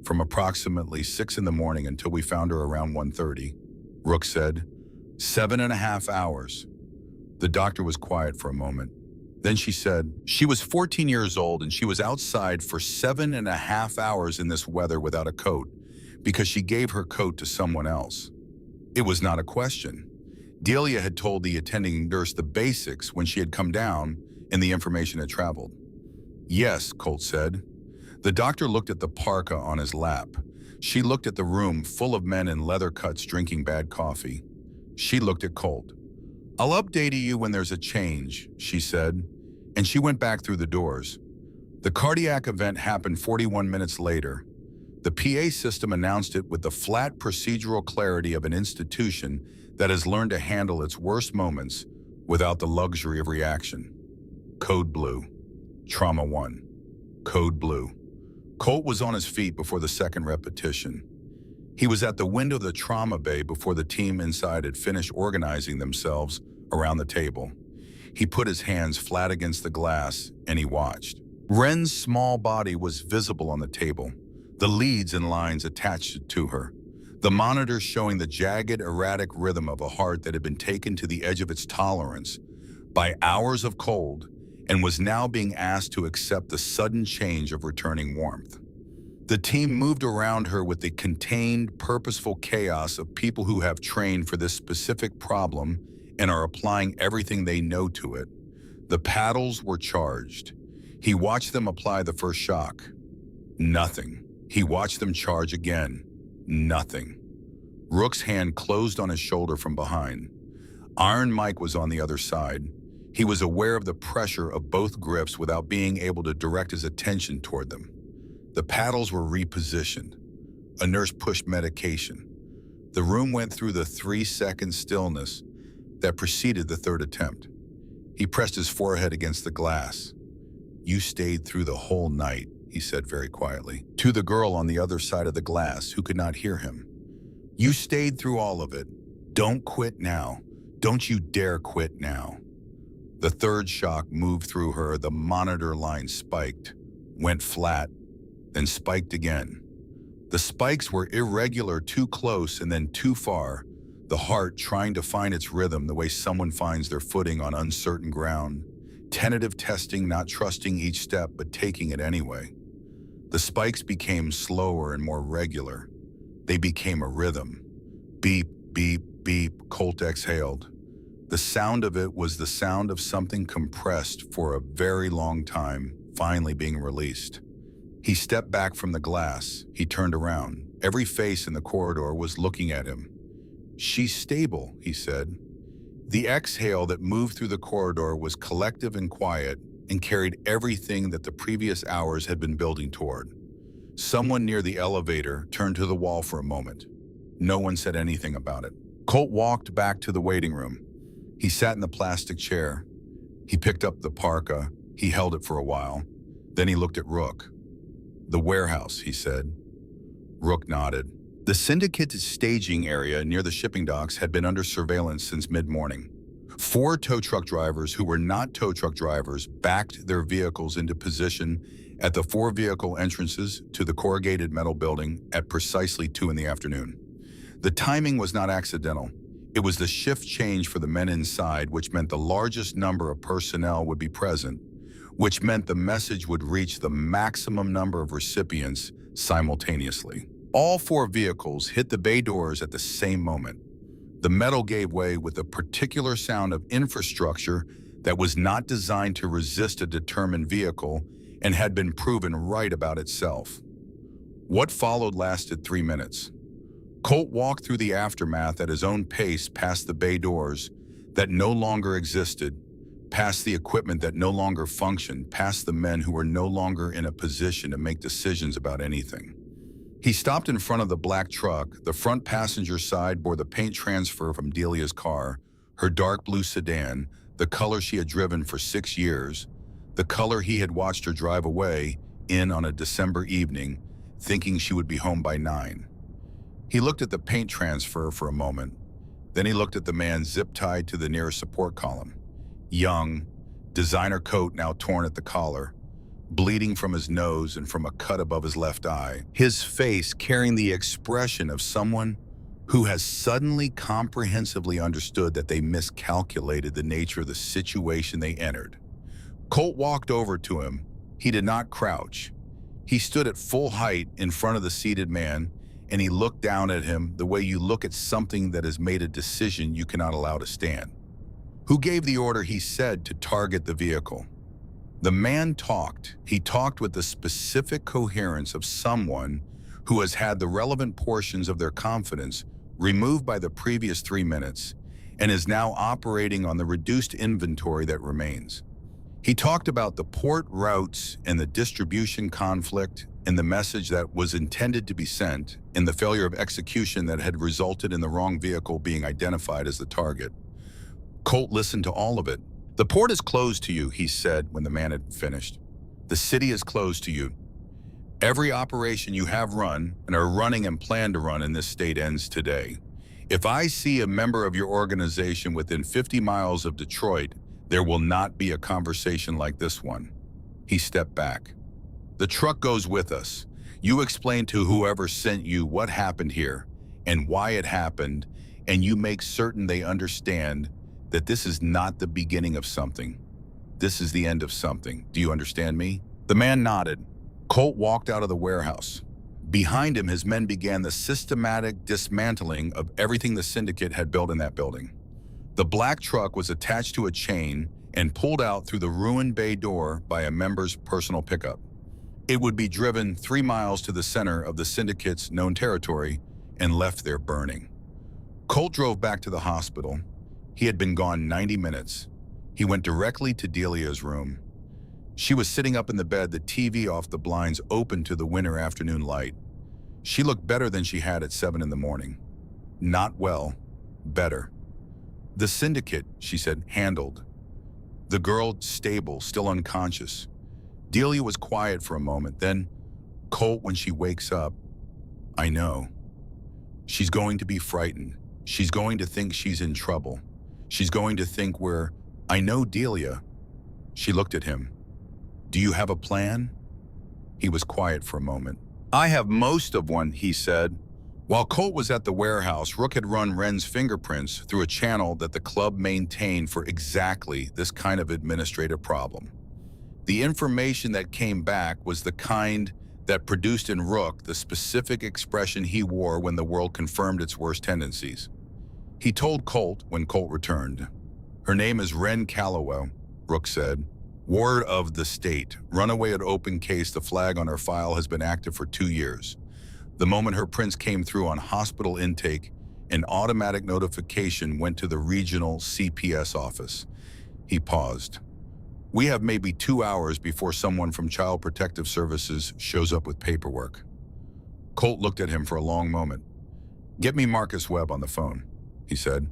"From approximately 6 in the morning until we found her around 1:30, Rook said. 7.5 hours. The doctor was quiet for a moment. Then she said, "She was 14 years old and she was outside for 7.5 hours in this weather without a coat because she gave her coat to someone else." It was not a question. Delia had told the attending nurse the basics when she had come down and the information had traveled. "Yes," Colt said. The doctor looked at the parka on his lap. She looked at the room full of men in leather cuts drinking bad coffee. She looked at Colt. "I'll update you when there's a change," she said, and she went back through the doors. The cardiac event happened 41 minutes later. The PA system announced it with the flat procedural clarity of an institution that has learned to handle its worst moments without the luxury of reaction. Code blue. Trauma 1. Code blue. Colt was on his feet before the second repetition. He was at the window of the trauma bay before the team inside had finished organizing themselves around the table. He put his hands flat against the glass and he watched. Wren's small body was visible on the table, the leads and lines attached to her, the monitors showing the jagged, erratic rhythm of a heart that had been taken to the edge of its tolerance by hours of cold and was now being asked to accept the sudden change of returning warmth. The team moved around her with the contained, purposeful chaos of people who have trained for this specific problem and are applying everything they know to it. The paddles were charged. He watched them apply the first shock. Nothing. He watched them charge again. Nothing. Rook's hand closed on his shoulder from behind. Iron Mike was on the other side. He was aware of the pressure of both grips without being able to direct his attention toward them. The paddles were repositioned. A nurse pushed medication. The room went through the 3-second stillness that preceded the third attempt. He pressed his forehead against the glass. "You stayed through the whole night," he said very quietly, to the girl on the other side of the glass who could not hear him. "You stayed through all of it. Don't quit now. Don't you dare quit now. The third shock moved through her. The monitor line spiked, went flat, then spiked again. The spikes were irregular, too close and then too far, the heart trying to find its rhythm the way someone finds their footing on uncertain ground. Tentative testing, not trusting each step, but taking it anyway. The spikes became slower and more regular. They became a rhythm. Beep, beep, beep, Colt exhaled. The sound of it was the sound of something compressed for a very long time, finally being released. He stepped back from the glass. He turned around. Every face in the corridor was looking at him. "She's stable," he said. The exhale that moved through the corridor was collective and quiet and carried everything that the previous hours had been building toward. Someone near the elevator turned to the wall for a moment. No one said anything about it. Colt walked back to the waiting room. He sat in the plastic chair. He picked up the parka. He held it for a while. Then he looked at Rook. "The warehouse," he said. Rook nodded. The syndicate's staging area near the shipping docks had been under surveillance since mid-morning. 4 tow truck drivers who were not tow truck drivers backed their vehicles into position at the 4 vehicle entrances to the corrugated metal building at precisely 2 in the afternoon. The timing was not accidental. It was the shift change for the men inside, which meant the largest number of personnel would be present, which meant the message would reach the maximum number of recipients simultaneously. All 4 vehicles hit the bay doors at the same moment. The metal gave way with a particular sound of infrastructure that was not designed to resist a determined vehicle and had been proven right about itself. What followed lasted 3 minutes. Colt walked through the aftermath at his own pace past the bay doors that no longer existed, past the equipment that no longer functioned, past the men who were no longer in a position to make decisions about anything. He stopped in front of the black truck. The front passenger side bore the paint transfer from Delia's car, her dark blue sedan, the color she had driven for 6 years, the color he had watched her drive away in on a December evening, thinking she would be home by 9. He looked at the paint transfer for a moment. Then he looked at the man zip-tied to the nearest support column. Young, designer coat now torn at the collar, bleeding from his nose and from a cut above his left eye, his face carrying the expression of someone who has suddenly comprehensively understood that they miscalculated the nature of the situation they entered. Colt walked over to him. He did not crouch. He stood at full height in front of the seated man, and he looked down at him the way you look at something that has made a decision you cannot allow to stand. "Who gave the order," he said, "to target the vehicle?" The man talked. He talked with the specific coherence of someone who has had the relevant portions of their confidence removed by the previous 3 minutes and is now operating on the reduced inventory that remains. He talked about the port routes and the distribution conflict and the message that was intended to be sent and the failure of execution that had resulted in the wrong vehicle being identified as the target. Colt listened to all of it. "The port is closed to you," he said when the man had finished. "The city is closed to you. Every operation you have run and are running and plan to run in this state ends today. If I see a member of your organization within 50 miles of Detroit, there will not be a conversation like this one." He stepped back. "The truck goes with us. You explain to whoever sent you what happened here and why it happened, and you make certain they understand that this is not the beginning of something. This is the end of something. Do you understand me?" The man nodded. Colt walked out of the warehouse. Behind him, his men began the systematic dismantling of everything the syndicate had built in that building. The black truck was attached to a chain and pulled out through the ruined bay door by a member's personal pickup. It would be driven 3 miles to the center of the syndicate's known territory and left there burning. Colt drove back to the hospital. He had been gone 90 minutes. He went directly to Delia's room. She was sitting up in the bed, the TV off, the blinds open to the winter afternoon light. She looked better than she had at 7 in the morning. Not well, better. "The syndicate," she said, "handled. The girl stable, still unconscious." Delia was quiet for a moment. Then, "Colt, when she wakes up, I know. She's going to be frightened. She's going to think she's in trouble. She's going to think I know Delia." She looked at him. "Do you have a plan?" He was quiet for a moment. "I have most of one," he said. While Colt was at the warehouse, Rook had run Wren's fingerprints through a channel that the club maintained for exactly this kind of administrative problem. The information that came back was the kind that produced in Rook the specific expression he wore when the world confirmed its worst tendencies. He told Colt when Colt returned. "Her name is Wren Calloway," Rook said. "Ward of the state. Runaway at open case. The flag on her file has been active for 2 years. The moment her prints came through on hospital intake, an automatic notification went to the regional CPS office." He paused. "We have maybe 2 hours before someone from Child Protective Services shows up with paperwork." Colt looked at him for a long moment. "Get me Marcus Webb on the phone," he said.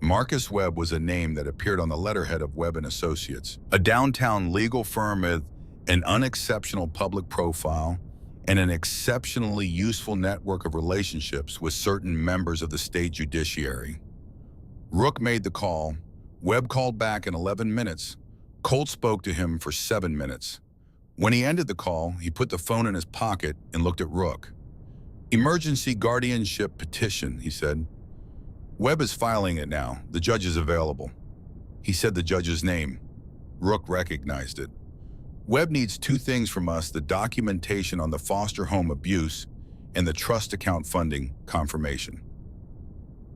Marcus Webb was a name that appeared on the letterhead of Webb & Associates, a downtown legal firm with an unexceptional public profile and an exceptionally useful network of relationships with certain members of the state judiciary. Rook made the call. Webb called back in 11 minutes. Colt spoke to him for 7 minutes. When he ended the call, he put the phone in his pocket and looked at Rook. "Emergency guardianship petition," he said. "Webb is filing it now. The judge is available." He said the judge's name. Rook recognized it. "Webb needs 2 things from us: the documentation on the foster home abuse and the trust account funding confirmation."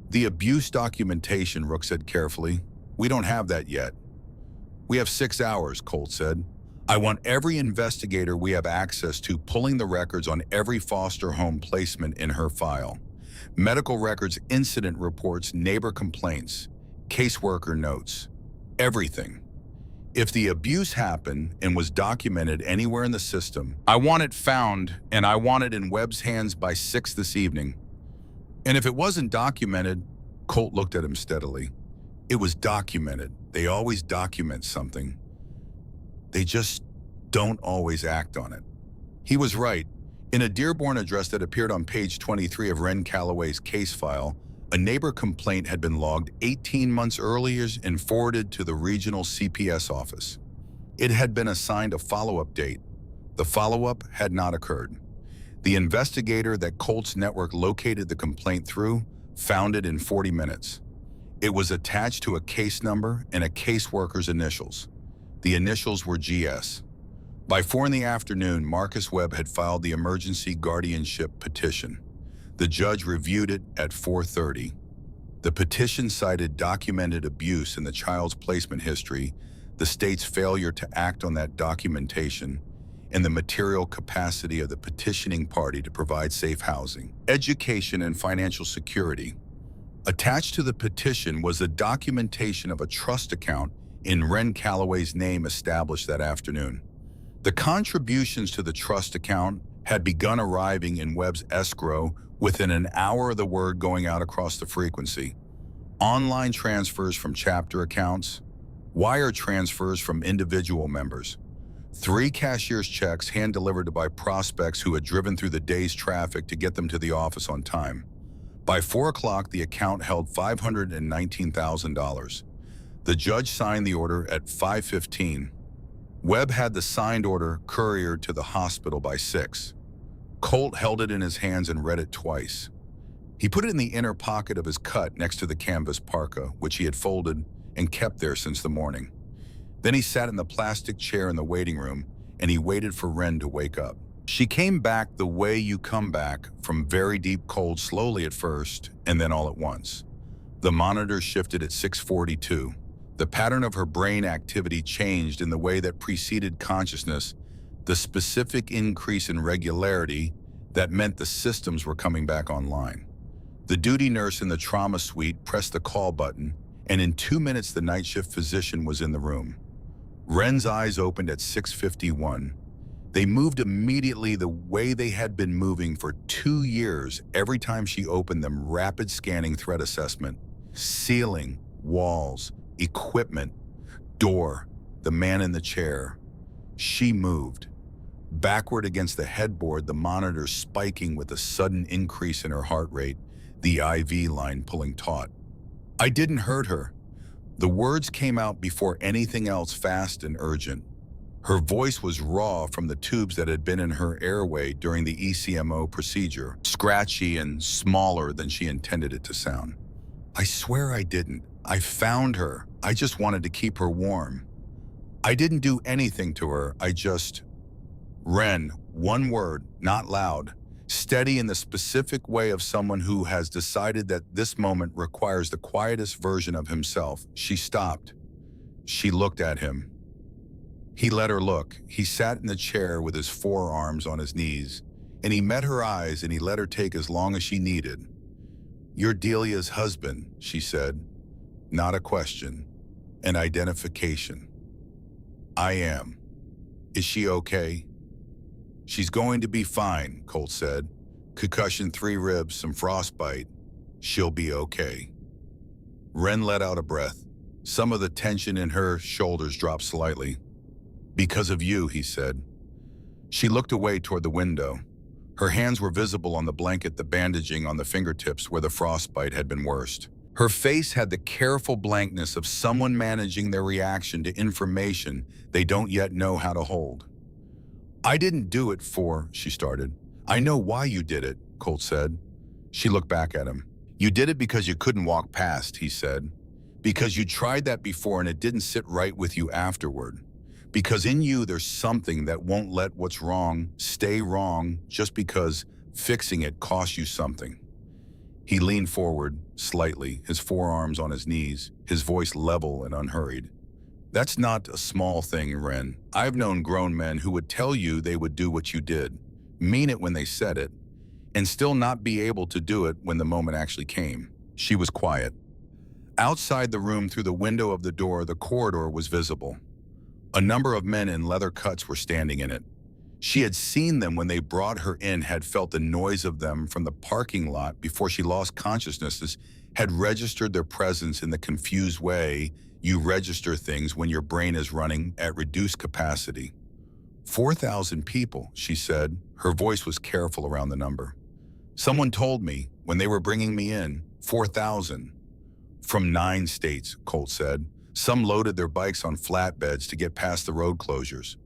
"The abuse documentation," Rook said carefully. "We don't have that yet." "We have 6 hours, Colt said. "I want every investigator we have access to pulling the records on every foster home placement in her file. Medical records, incident reports, neighbor complaints, caseworker notes, everything. If the abuse happened and was documented anywhere in the system, I want it found, and I want it in Webb's hands by 6 this evening. And if it wasn't documented," Colt looked at him steadily. "It was documented. They always document something. They just don't always act on it." He was right. In a Dearborn address that appeared on page 23 of Wren Calloway's case file, a neighbor complaint had been logged 18 months earlier and forwarded to the regional CPS office. It had been assigned a follow-up date. The follow-up had not occurred. The investigator that Colt's network located the complaint through found it in 40 minutes. It was attached to a case number and a caseworker's initials. The initials were GS. By 4 in the afternoon, Marcus Webb had filed the emergency guardianship petition. The judge reviewed it at 4:30. The petition cited documented abuse in the child's placement history, the state's failure to act on that documentation, and the material capacity of the petitioning party to provide safe housing, education, and financial security. Attached to the petition was the documentation of a trust account in Wren Calloway's name established that afternoon. The contributions to the trust account had begun arriving in Webb's escrow within an hour of the word going out across the frequency. Online transfers from chapter accounts, wire transfers from individual members, 3 cashier's checks hand-delivered by prospects who had driven through the day's traffic to get them to the office on time. By 4 o'clock, the account held $519,000. The judge signed the order at 5:15. Webb had the signed order couriered to the hospital by 6. Colt held it in his hands and read it twice. He put it in the inner pocket of his cut next to the canvas parka, which he had folded and kept there since the morning. Then he sat in the plastic chair in the waiting room, and he waited for Wren to wake up. She came back the way you come back from very deep cold, slowly at first, and then all at once. The monitor shifted at 6:42. The pattern of her brain activity changed in the way that preceded consciousness, the specific increase in regularity that meant the systems were coming back online. The duty nurse in the trauma suite pressed the call button, and in 2 minutes the night shift physician was in the room. Wren's eyes opened at 6:51. They moved immediately the way they had been moving for 2 years every time she opened them. Rapid scanning, threat assessment, ceiling, walls, equipment, door, the man in the chair. She moved. Backward against the headboard, the monitor spiking with a sudden increase in her heart rate, the IV line pulling taut. "I didn't hurt her. The words came out before anything else, fast and urgent. Her voice was raw from the tubes that had been in her airway during the ECMO procedure, scratchy and smaller than she intended it to sound. I swear I didn't. I found her. I just wanted to keep her warm. I didn't do anything to her. I just... Wren, one word, not loud, steady in the specific way of someone who has decided that this moment requires the quietest version of himself. She stopped. She looked at him. He let her look. He sat in the chair with his forearms on his knees, and he met her eyes and he let her take as long as she needed. "You're Delia's husband," she said. Not a question, an identification. "I am. Is she okay?" "She's going to be fine," Colt said. "Concussion, 3 ribs, some frostbite. She'll be okay." Wren let out a breath. Some of the tension in her shoulders dropped slightly. "Because of you," he said. She looked away toward the window. Her hands were visible on the blanket, the bandaging on the fingertips where the frostbite had been worst. Her face had the careful blankness of someone managing their reaction to information they don't yet know how to hold. "I didn't do it for," she started. "I know why you did it," Colt said. She looked back at him. "You did it because you couldn't walk past," he said. "Because you tried that before and it didn't sit right with you afterward. Because in you there's something that won't let what's wrong stay wrong just because fixing it costs you something." He leaned forward slightly, his forearms on his knees, his voice level and unhurried. "That's not a small thing, Wren. I've known grown men who would tell you they would do what you did, mean it when they said it, and still not be able to do it when the moment actually came." She was quiet. Outside the room, through the window of the door, the corridor was visible. A number of men in leather cuts were standing in it. She had seen them when they brought her in, had felt the noise of them from the parking lot before she lost consciousness, had registered their presence in the confused way you register things when your brain is running at reduced capacity. 4,000 people, she said. Her voice was careful around the number. "Someone told me when they were bringing me in, 4,000. From 9 states, Colt said. Some loaded their bikes on flatbeds to get past the road closures."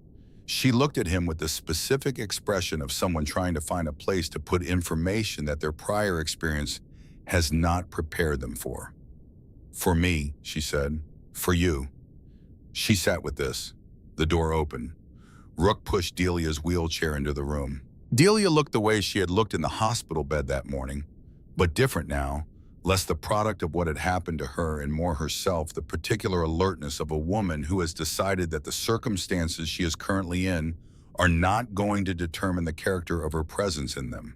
She looked at him with the specific expression of someone trying to find a place to put information that their prior experience has not prepared them for. "For me," she said. "For you." She sat with this. The door opened. Rook pushed Delia's wheelchair into the room. Delia looked the way she had looked in the hospital bed that morning, but different now, less the product of what had happened to her and more herself, the particular alertness of a woman who has decided that the circumstances she is currently in are not going to determine the character of her presence in them.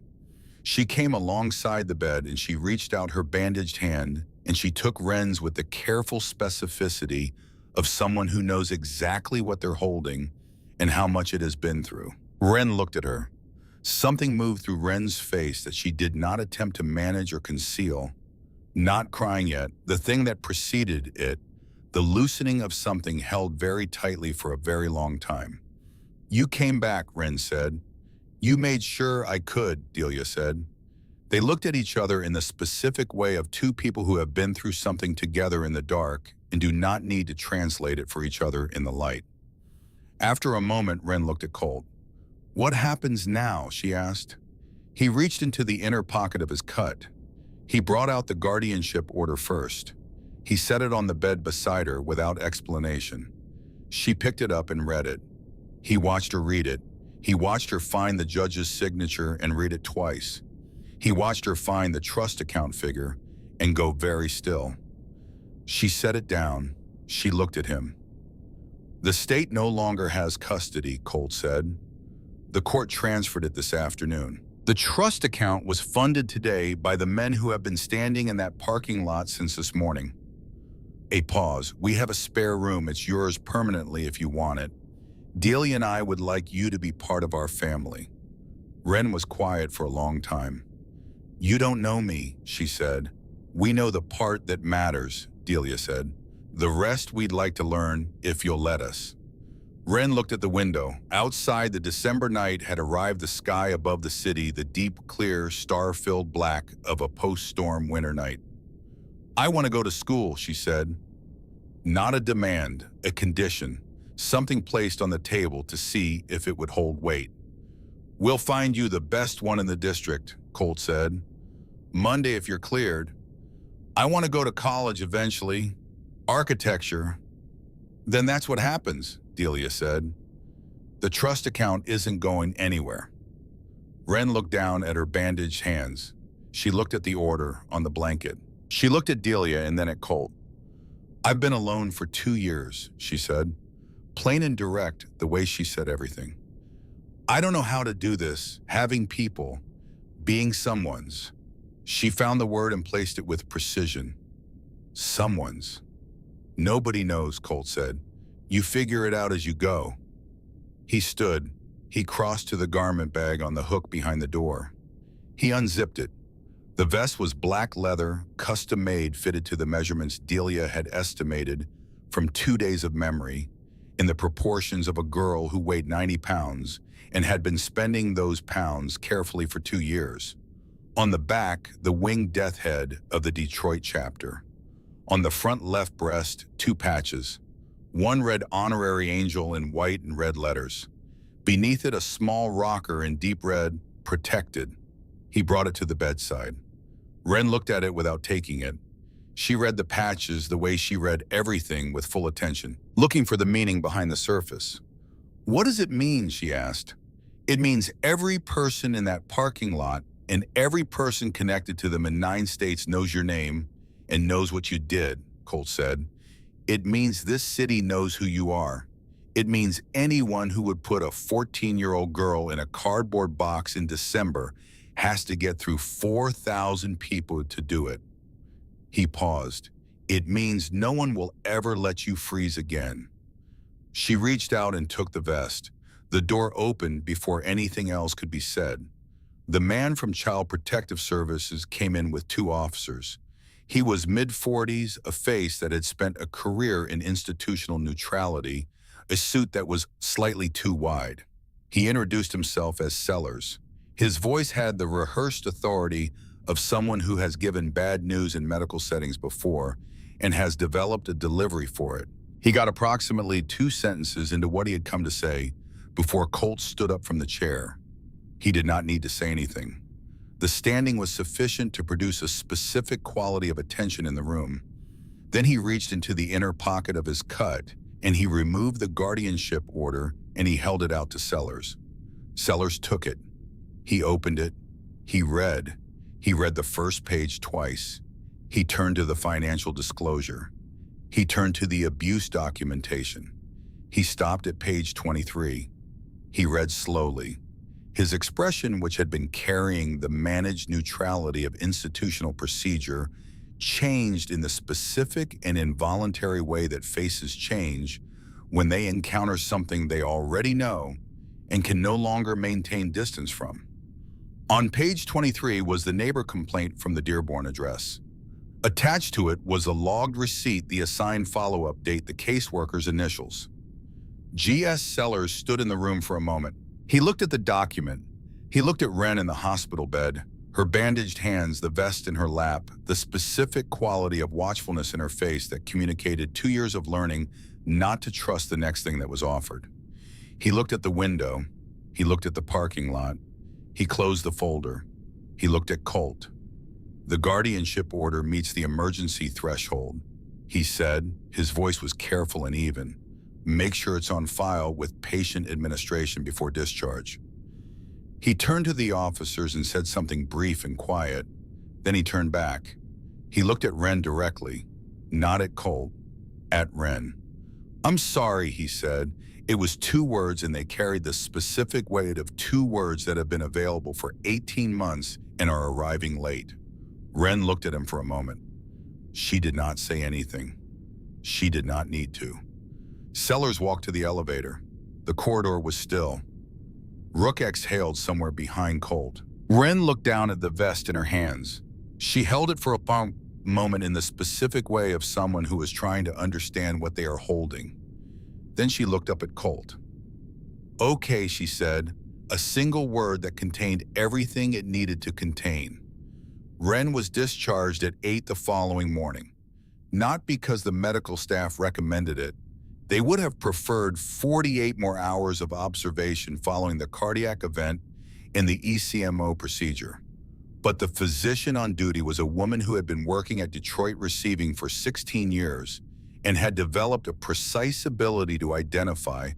She came alongside the bed and she reached out her bandaged hand and she took Wren's with the careful specificity of someone who knows exactly what they're holding and how much it has been through. Wren looked at her. Something moved through Wren's face that she did not attempt to manage or conceal. Not crying yet, the thing that preceded it, the loosening of something held very tightly for a very long time. "You came back," Wren said. "You made sure I could," Delia said. They looked at each other in the specific way of two people who have been through something together in the dark and do not need to translate it for each other in the light. After a moment, Wren looked at Colt. "What happens now?" she asked. He reached into the inner pocket of his cut. He brought out the guardianship order first. He set it on the bed beside her without explanation. She picked it up and read it. He watched her read it. He watched her find the judge's signature and read it twice. He watched her find the trust account figure and go very still. She set it down. She looked at him. "The state no longer has custody," Colt said. "The court transferred it this afternoon. The trust account was funded today by the men who have been standing in that parking lot since this morning." A pause. "We have a spare room. It's yours permanently if you want it. Delia and I would like you to be part of our family." Wren was quiet for a long time. "You don't know me," she said. "We know the part that matters," Delia said. "The rest we'd like to learn if you'll let us." Wren looked at the window. Outside, the December night had arrived, the sky above the city, the deep, clear, star-filled black of a post-storm winter night. "I want to go to school," she said. Not a demand, a condition, something placed on the table to see if it would hold weight. "We'll find you the best one in the district," Colt said. "Monday if you're cleared. I want to go to college eventually. Architecture." "Then that's what happens," Delia said. "The trust account isn't going anywhere." Wren looked down at her bandaged hands. She looked at the order on the blanket. She looked at Delia and then at Colt. "I've been alone for 2 years," she said. Plain and direct, the way she said everything. "I don't know how to do this, having people, being someone's." She found the word and placed it with precision. Someone's. "Nobody knows," Colt said. "You figure it out as you go." He stood. He crossed to the garment bag on the hook behind the door. He unzipped it. The vest was black leather, custom-made, fitted to the measurements Delia had estimated from 2 days of memory, in the proportions of a girl who weighed 90 pounds and had been spending those pounds carefully for 2 years. On the back, the winged death head of the Detroit chapter. On the front left breast, 2 patches. One read Honorary Angel in white and red letters. Beneath it, a small rocker in deep red, Protected. He brought it to the bedside. Wren looked at it without taking it. She read the patches the way she read everything, with full attention, looking for the meaning behind the surface. "What does it mean?" she asked. "It means every person in that parking lot and every person connected to them in 9 states knows your name and knows what you did," Colt said. "It means this city knows who you are. It means anyone who would put a 14-year-old girl in a cardboard box in December has to get through 4,000 people to do it." He paused. "It means no one will ever let you freeze again." She reached out and took the vest. The door opened before anything else could be said. The man from Child Protective Services came in with 2 officers. He was mid-40s, a face that had spent a career in institutional neutrality, a suit that was slightly too wide. He introduced himself as Sellers. His voice had the rehearsed authority of someone who has given bad news in medical settings before and has developed a delivery for it. He got approximately 2 sentences into what he had come to say before Colt stood up from the chair. He did not need to say anything. The standing was sufficient to produce a specific quality of attention in the room. Then he reached into the inner pocket of his cut and he removed the guardianship order and he held it out to Sellers. Sellers took it. He opened it. He read. He read the first page twice. He turned to the financial disclosure. He turned to the abuse documentation. He stopped at page 23. He read slowly. His expression, which had been carrying the managed neutrality of institutional procedure, changed in the specific and involuntary way that faces change when they encounter something they already know and can no longer maintain distance from. On page 23 was the neighbor complaint from the Dearborn address. Attached to it was a logged receipt, the assigned follow-up date, the caseworker's initials. G.S. Sellers stood in the room for a moment. He looked at the document. He looked at Wren in the hospital bed, her bandaged hands, the vest in her lap, the specific quality of watchfulness in her face that communicated 2 years of learning not to trust the next thing that was offered. He looked at the window. He looked at the parking lot. He closed the folder. He looked at Colt. "The guardianship order meets the emergency threshold," he said. His voice was careful and even. "Make sure it's on file with patient administration before discharge." He turned to the officers and said something brief and quiet. Then he turned back. He looked at Wren directly, not at Colt, at Wren. "I'm sorry," he said. It was 2 words and they carried the specific weight of 2 words that have been available for 18 months and are arriving late. Wren looked at him for a moment. She did not say anything. She did not need to. Sellers walked to the elevator. The corridor was still. Rook exhaled somewhere behind Colt. Wren looked down at the vest in her hands. She held it for a moment in the specific way of someone who is trying to understand what they are holding. Then she looked up at Colt. "Okay," she said, a single word that contained everything it needed to contain. Wren was discharged at 8 the following morning. not because the medical staff recommended it. They would have preferred 48 more hours of observation following the cardiac event and the ECMO procedure. But the physician on duty was a woman who had been working at Detroit Receiving for 16 years and had developed a precise ability to identify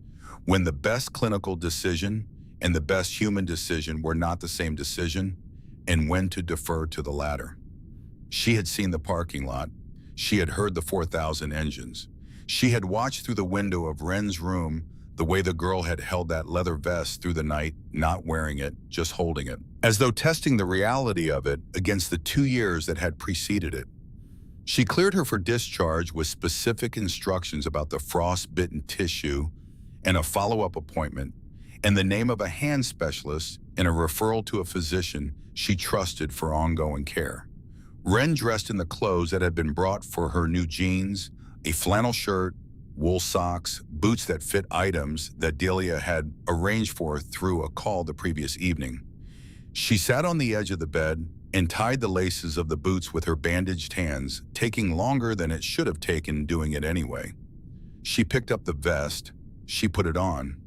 when the best clinical decision and the best human decision were not the same decision, and when to defer to the latter. She had seen the parking lot. She had heard the 4,000 engines. She had watched through the window of Wren's room the way the girl had held that leather vest through the night, not wearing it, just holding it, as though testing the reality of it against the 2 years that had preceded it. She cleared her for discharge with specific instructions about the frost-bitten tissue and a follow-up appointment, and the name of a hand specialist and a referral to a physician she trusted for ongoing care. Wren dressed in the clothes that had been brought for her: new jeans, a flannel shirt, wool socks, boots that fit items that Delia had arranged for through a call the previous evening. She sat on the edge of the bed and tied the laces of the boots with her bandaged hands, taking longer than it should have taken doing it anyway. She picked up the vest. She put it on.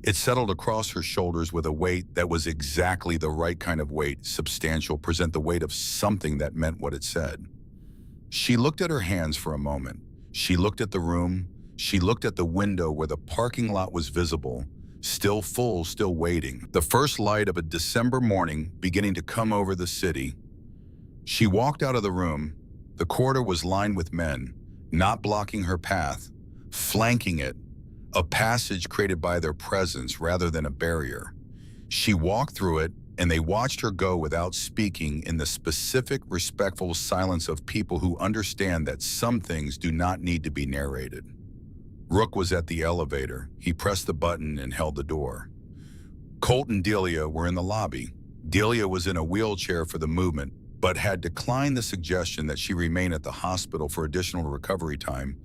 It settled across her shoulders with a weight that was exactly the right kind of weight, substantial, present the weight of something that meant what it said. She looked at her hands for a moment. She looked at the room. She looked at the window where the parking lot was visible, still full, still waiting. The first light of a December morning beginning to come over the city. She walked out of the room. The corridor was lined with men, not blocking her path, flanking it, a passage created by their presence rather than a barrier. She walked through it, and they watched her go without speaking, in the specific, respectful silence of people who understand that some things do not need to be narrated. Rook was at the elevator. He pressed the button and held the door. Colt and Delia were in the lobby. Delia was in a wheelchair for the movement, but had declined the suggestion that she remain at the hospital for additional recovery time,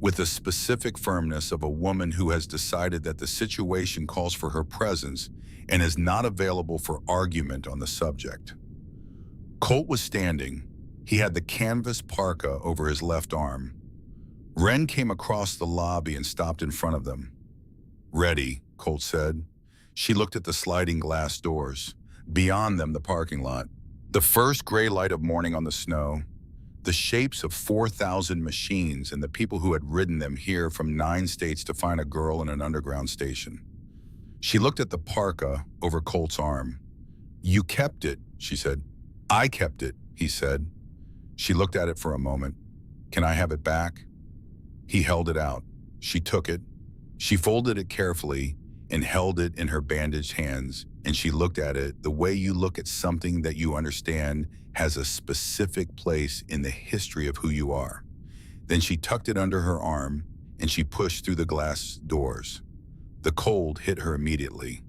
with the specific firmness of a woman who has decided that the situation calls for her presence and is not available for argument on the subject. Colt was standing. He had the canvas parka over his left arm. Wren came across the lobby and stopped in front of them. "Ready," Colt said. She looked at the sliding glass doors. Beyond them, the parking lot. The first gray light of morning on the snow. The shapes of 4,000 machines and the people who had ridden them here from 9 states to find a girl in an underground station. She looked at the parka over Colt's arm. "You kept it," she said. "I kept it," he said. She looked at it for a moment. "Can I have it back?" He held it out. She took it. She folded it carefully and held it in her bandaged hands, and she looked at it the way you look at something that you understand has a specific place in the history of who you are. Then she tucked it under her arm, and she pushed through the glass doors. The cold hit her immediately.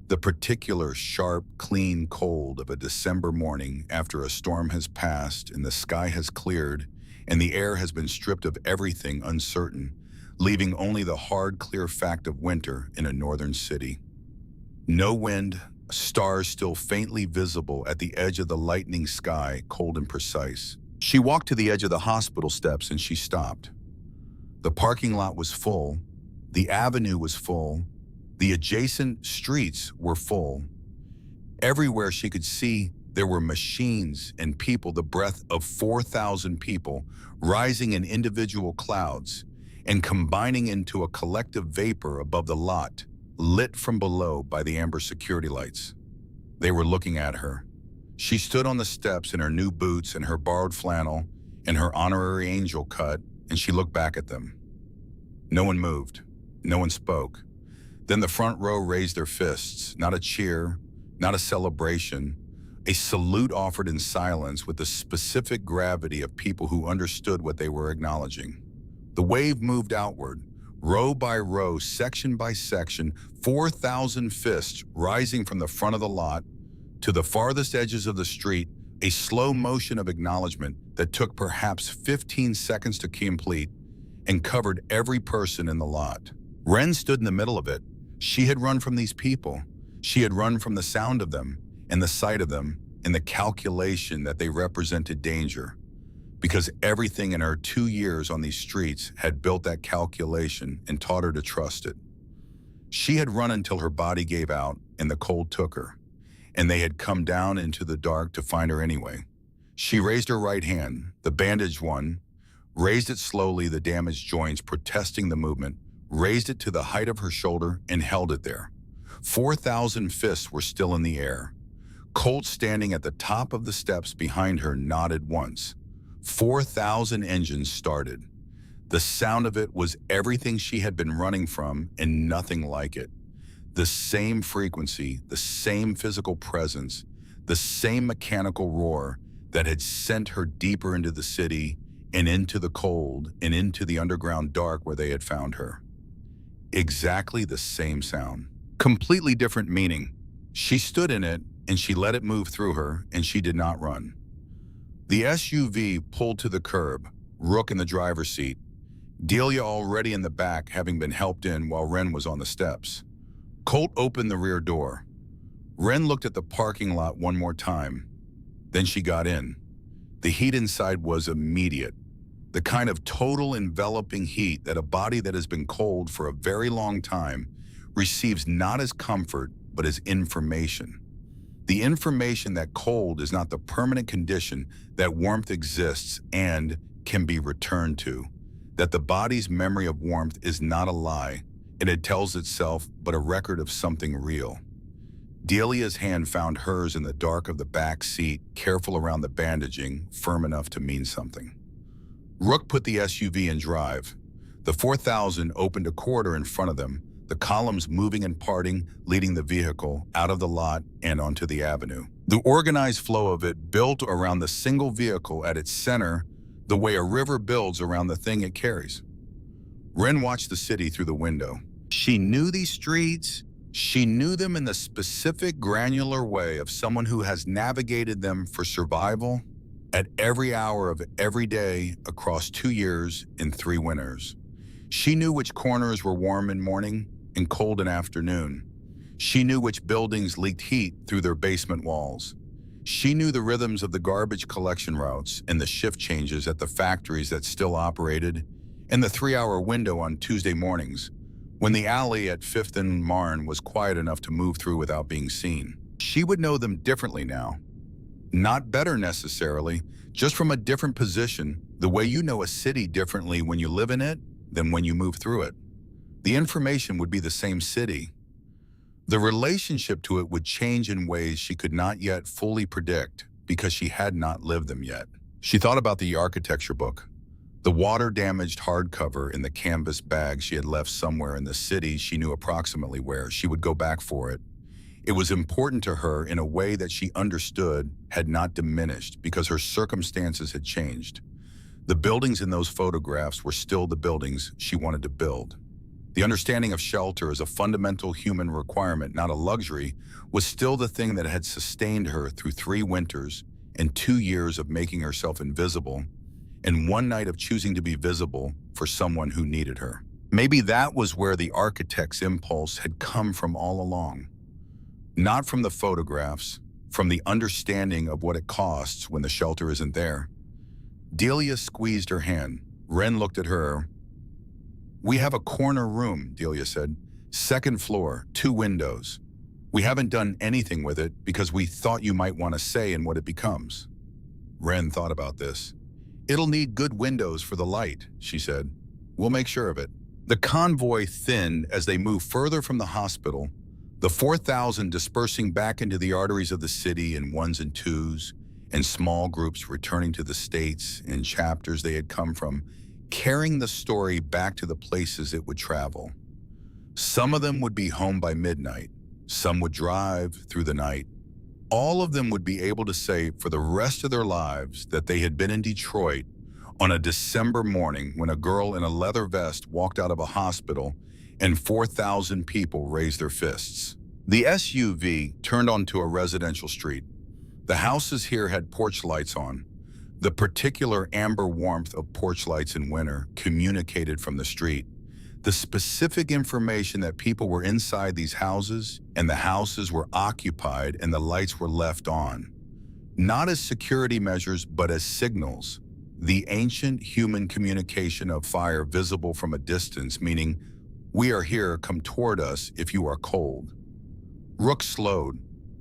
The particular sharp, clean cold of a December morning after a storm has passed and the sky has cleared and the air has been stripped of everything uncertain, leaving only the hard, clear fact of winter in a northern city. No wind, stars still faintly visible at the edge of the lightning sky, cold and precise. She walked to the edge of the hospital steps and she stopped. The parking lot was full. The avenue was full. The adjacent streets were full. Everywhere she could see, there were machines and people, the breath of 4,000 people, rising in individual clouds and combining into a collective vapor above the lot, lit from below by the amber security lights. They were looking at her. She stood on the steps in her new boots and her borrowed flannel and her honorary angel cut, and she looked back at them. No one moved. No one spoke. Then the front row raised their fists, not a cheer, not a celebration, a salute offered in silence with the specific gravity of people who understood what they were acknowledging. The wave moved outward, row by row, section by section, 4,000 fists rising from the front of the lot to the farthest edges of the street, a slow motion of acknowledgement that took perhaps 15 seconds to complete and covered every person in the lot. Wren stood in the middle of it. She had run from these people. She had run from the sound of them and the sight of them and the calculation that they represented danger. because everything in her 2 years on these streets had built that calculation and taught her to trust it. She had run until her body gave out and the cold took her, and they had come down into the dark to find her anyway. She raised her right hand, the bandaged one, raised it slowly, the damaged joints protesting the movement, raised it to the height of her shoulder and held it there. 4,000 fists were still in the air. Colt, standing at the top of the steps behind her, nodded once. 4,000 engines started. The sound of it was everything she had been running from and nothing like it. The same frequency, the same physical presence, the same mechanical roar that had sent her deeper into the city and into the cold and into the underground dark where they had found her. Exactly the same sound. Completely different meaning. She stood in it and she let it move through her, and she did not run. The SUV pulled to the curb, Rook in the driver's seat, Delia already in the back, having been helped in while Wren was on the steps. Colt opened the rear door. Wren looked at the parking lot one more time. Then she got in. The heat inside was immediate. The kind of total enveloping heat that a body that has been cold for a very long time receives not as comfort, but as information. The information that cold is not the permanent condition, that warmth exists and can be returned to, that the body's memory of warmth is not a lie, and it tells itself but a record of something real. Delia's hand found hers in the dark of the back seat, careful around the bandaging, firm enough to mean something. Rook put the SUV in drive. The 4,000 opened a corridor in front of them, the columns moving and parting, leading the vehicle out of the lot and onto the avenue. The organized flow of it built around the single vehicle at its center, the way a river builds around the thing it carries. Wren watched the city through the window. She knew these streets. She knew them in the specific, granular way of someone who has navigated them for survival at every hour of every day across 2 years and 3 winters. She knew which corners were warm in morning and cold in afternoon. She knew which buildings leaked heat through their basement walls. She knew the rhythms of the garbage collection routes and the shift changes at the factories that still operated, and the 3-hour window on Tuesday mornings, when the alley at 5th and Marne was quiet enough to move through without being seen. She would know them differently now. Not better necessarily, just from a different position, the way you know a city differently when you live in it than when you move through it. The information would be the same city. The relationship to it would change in ways she could not yet fully predict because she had not lived them yet. She thought about the architecture book, the water-damaged hardcover in the canvas bag she had left somewhere in the city. She knew approximately where. She would go back for it. It was important to her in a way that she understood had not diminished because her circumstances had changed. The buildings in those photographs were still the buildings she wanted to build. The understanding of shelter as a fundamental human requirement, not a luxury, was still the thing that had sustained her through 3 winters and 2 years of making herself invisible, and 1 night of choosing to be visible for someone who needed her. Maybe that was where the architect's impulse had come from all along. Not from the photographs, from the understanding of what it costs when the shelter isn't there. Delia squeezed her hand. Wren looked at her. "We have a corner room," Delia said. "2nd floor, 2 windows. We haven't done anything with it because we thought you might want to say in what it becomes." Wren thought about this. "It'll need good windows for the light," she said. "We'll make sure of it." The convoy thinned as they moved further from the hospital, the 4,000 dispersing back into the arteries of the city in 1s and 2s, and small groups returning to the states and chapters they had come from, carrying the story back to the places it would travel. Some of them would be home by midnight. Some would drive through the night. All of them would be able to say for the rest of their lives that they had been in Detroit on a December morning when a girl in a leather vest walked out of a hospital and 4,000 people raised their fists. The SUV turned onto a residential street. The houses here had porch lights on. The particular amber warmth of porch lights in winter communicated from the street. The specific information that people were inside these houses and the houses were occupied and the lights were left on. Not as security measures, but as signals. the ancient human communication of fire visible from a distance, meaning, "We are here, come toward us if you are cold." Rook slowed.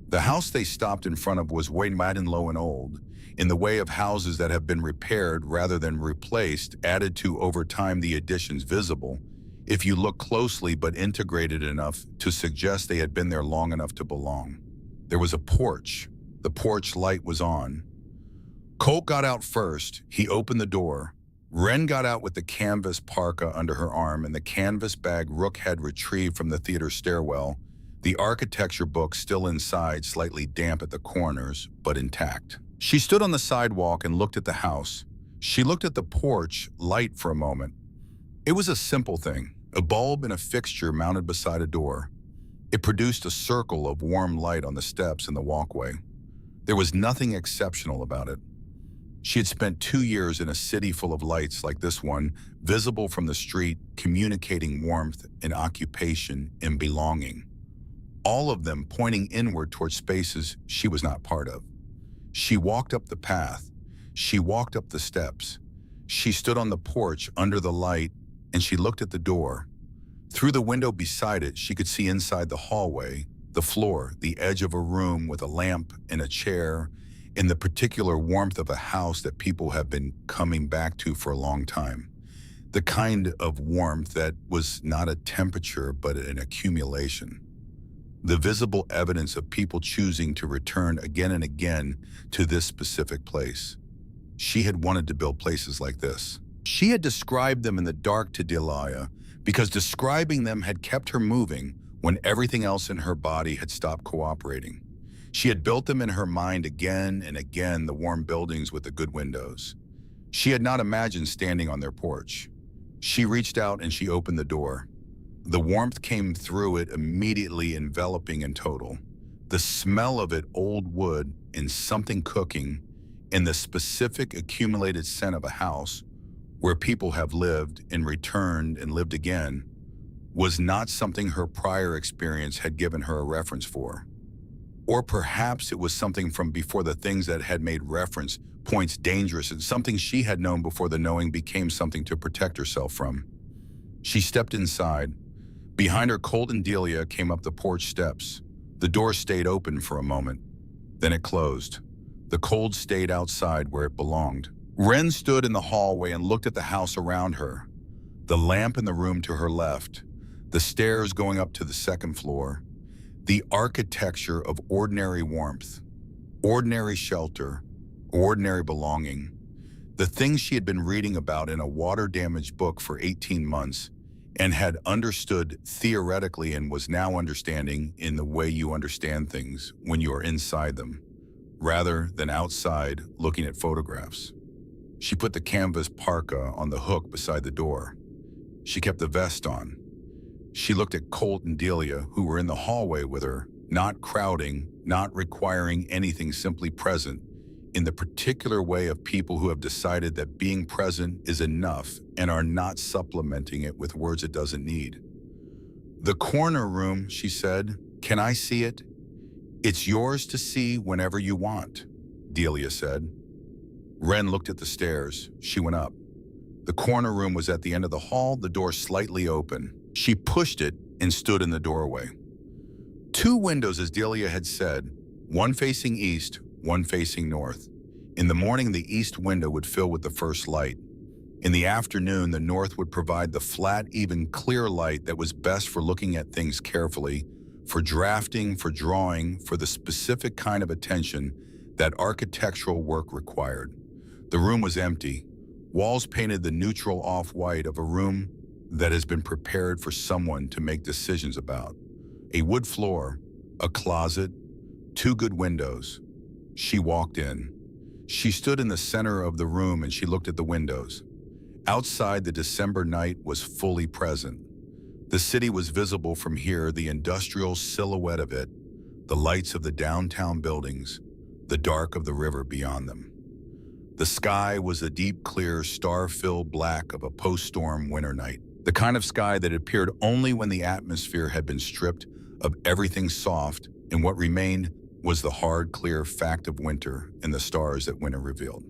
The house they stopped in front of was wide and low and old, in the way of houses that have been repaired rather than replaced, added to over time. The additions visible, if you look closely, but integrated enough to suggest they had been there long enough to belong. There was a porch. The porch light was on. Colt got out first. He opened the door. Wren got out with the canvas parka under her arm and the canvas bag Rook had retrieved from the theater stairwell, the architecture book still inside, slightly damp at the corners, but intact. She stood on the sidewalk and looked at the house. She looked at the porch light for a moment. It was a simple thing, a bulb and a fixture mounted beside a door. It produced a circle of warm light on the steps and the walkway. There was nothing exceptional about it. She had spent 2 years in a city full of lights like this one, visible from the street, communicating warmth and occupation and belonging. All of them pointing inward towards spaces she was not part of. She walked up the path. She walked up the steps. She stood on the porch under the light, and she looked at the door. Through the window beside it, she could see inside the hallway, the floor, the edge of a room with a lamp and a chair, in the particular warmth of a house that people have been coming back to for a long time. The kind of warmth that was not a temperature, but an accumulation. The visible evidence of people choosing to return again and again to this specific place. She had wanted to build places like this. She had described them in the dark to Delia because describing them had kept her moving when everything else in her body had stopped cooperating. She had built them in her mind again and again, the warm buildings with the good windows. She had not imagined standing on their porch. She reached out and she opened the door. The warmth came through it immediately, enveloping in total. The smell of it, old wood and something cooking, and the specific accumulated scent of a house where people have lived and returned and lived again, was not something her prior experience had given her a reference for. Or perhaps it was something from before the things that had made reference points dangerous, and something she had known before the knowing became something to protect herself from. She stepped inside. Behind her, Colt and Delia came up the porch steps. The door stayed open for a moment. Then it closed. The cold stayed outside where it belonged. Wren stood in the hallway and looked at the house around her. The lamp in the room to her left. The stairs going up to the second floor. The architecture of ordinary warmth, ordinary shelter, ordinary belonging. The things she had been reading about in a water-damaged book for 18 months and had understood theoretically and was now understanding in the way you understand things when you are inside them, rather than outside looking at photographs. She put the canvas parka on the hook beside the door. She kept the vest on. She looked at Colt and Delia, who were in the hallway with her, not crowding, not requiring anything, simply present, in the particular way of people who have decided that being present is enough and are not supplementing it with words it doesn't need. "The corner room," she said. "Can I see it?" "It's yours to see whenever you want," Delia said. Wren looked at the stairs. She went up. The corner room was at the end of the hall, the door slightly open. She pushed it and stood in the doorway. 2 windows, as Delia had said, one facing east, one facing north. In the morning, the east window would fill with the first light. In the afternoon, the north would provide the flat, even, clear light that was best for looking at things carefully, for drafting, for drawing, for the specific kind of attention that architectural work required. The room was empty. Walls painted the neutral off-white of a room that has been prepared for someone to make decisions about. A wood floor, a closet, 2 good windows. She walked in. She stood in the center of the room and she looked at the windows. Outside, the December night was fully present. The city was visible from here, the industrial silhouette of it, the lights of the downtown buildings, the dark of the river beyond them. The sky was a deep, clear, star-filled black of a post-storm winter night. The kind of sky that appeared only when the atmosphere had been stripped of everything soft, and what remained was the hard, clear fact of winter and the stars that winter revealed.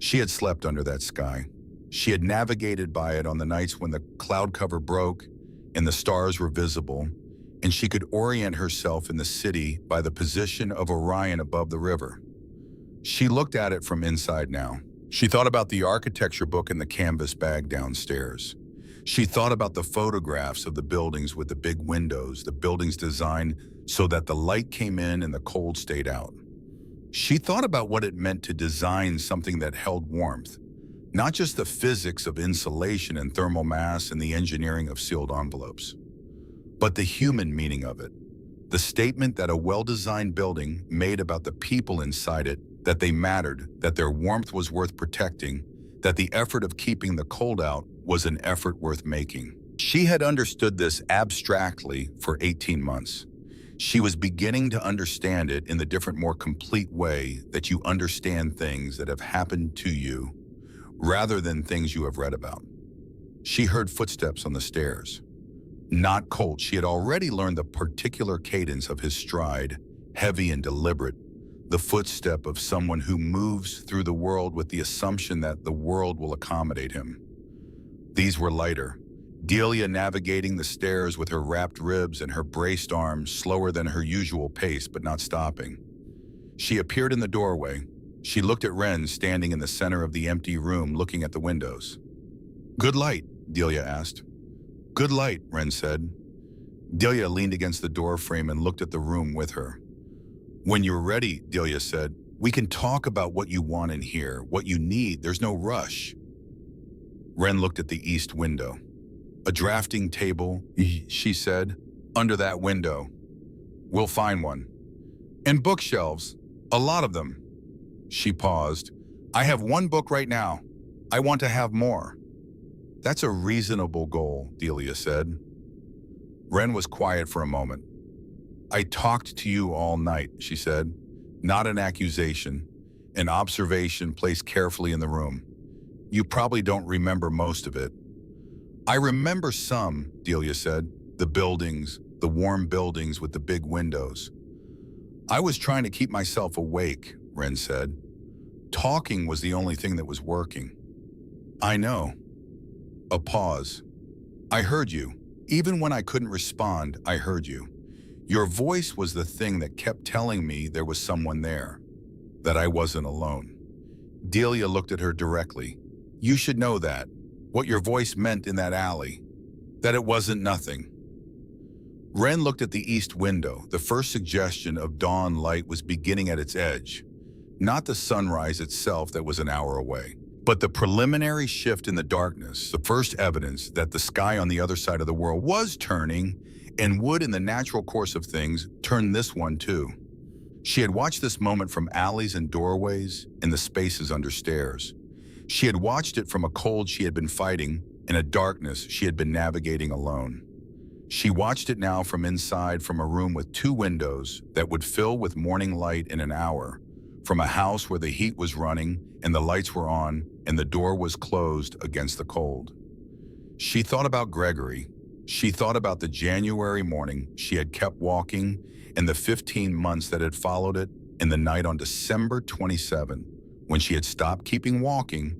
She had slept under that sky. She had navigated by it on the nights when the cloud cover broke and the stars were visible, and she could orient herself in the city by the position of Orion above the river. She looked at it from inside now. She thought about the architecture book in the canvas bag downstairs. She thought about the photographs of the buildings with the big windows, the buildings designed so that the light came in and the cold stayed out. She thought about what it meant to design something that held warmth, not just the physics of insulation and thermal mass and the engineering of sealed envelopes, but the human meaning of it. The statement that a well-designed building made about the people inside it, that they mattered, that their warmth was worth protecting, that the effort of keeping the cold out was an effort worth making. She had understood this abstractly for 18 months. She was beginning to understand it in the different, more complete way that you understand things that have happened to you rather than things you have read about. She heard footsteps on the stairs. Not Colt. She had already learned the particular cadence of his stride, heavy and deliberate, the footstep of someone who moves through the world with the assumption that the world will accommodate him. These were lighter. Delia navigating the stairs with her wrapped ribs and her braced arms, slower than her usual pace, but not stopping. She appeared in the doorway. She looked at Wren standing in the center of the empty room, looking at the windows. "Good light?" Delia asked. "Good light," Wren said. Delia leaned against the door frame and looked at the room with her. "When you're ready," Delia said, "we can talk about what you want in here, what you need. There's no rush." Wren looked at the east window. "A drafting table," she said, "under that window. We'll find one. And bookshelves, a lot of them." She paused. "I have one book right now. I want to have more." "That's a reasonable goal," Delia said. Wren was quiet for a moment. "I talked to you all night," she said. "Not an accusation, an observation placed carefully in the room. You probably don't remember most of it." "I remember some," Delia said. "The buildings, the warm buildings with the big windows." "I was trying to keep myself awake," Wren said. "Talking was the only thing that was working." "I know." A pause. "I heard you. Even when I couldn't respond, I heard you. Your voice was the thing that kept telling me there was someone there, that I wasn't alone." Delia looked at her directly. "You should know that, what your voice meant in that alley, that it wasn't nothing." Wren looked at the east window. The first suggestion of dawn light was beginning at its edge. Not the sunrise itself that was an hour away, but the preliminary shift in the darkness, the first evidence that the sky on the other side of the world was turning and would, in the natural course of things, turn this one too. She had watched this moment from alleys and doorways and the spaces under stairs. She had watched it from a cold she had been fighting and a darkness she had been navigating alone. She watched it now from inside, from a room with 2 windows that would fill with morning light in an hour, from a house where the heat was running and the lights were on and the door was closed against the cold. She thought about Gregory. She thought about the January morning she had kept walking and the 15 months that had followed it, and the night on December 27, when she had stopped keeping walking,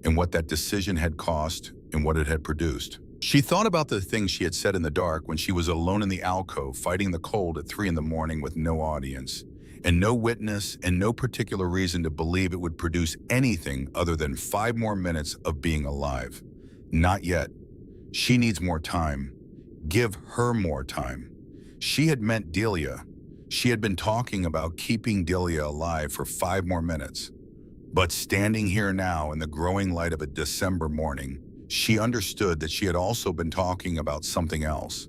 and what that decision had cost and what it had produced. She thought about the things she had said in the dark when she was alone in the alcove fighting the cold at 3 in the morning with no audience, and no witness and no particular reason to believe it would produce anything other than 5 more minutes of being alive. Not yet. She needs more time. Give her more time. She had meant Delia. She had been talking about keeping Delia alive for 5 more minutes. But standing here now in the growing light of a December morning, she understood that she had also been talking about something else.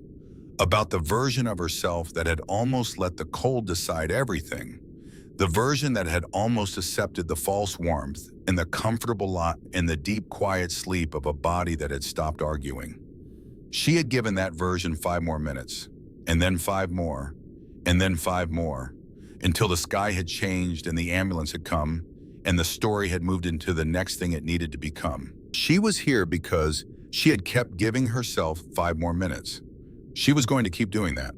About the version of herself that had almost let the cold decide everything. The version that had almost accepted the false warmth and the comfortable lot and the deep quiet sleep of a body that had stopped arguing. She had given that version 5 more minutes, and then 5 more, and then 5 more, until the sky had changed and the ambulance had come, and the story had moved into the next thing it needed to become. She was here because she had kept giving herself 5 more minutes. She was going to keep doing that.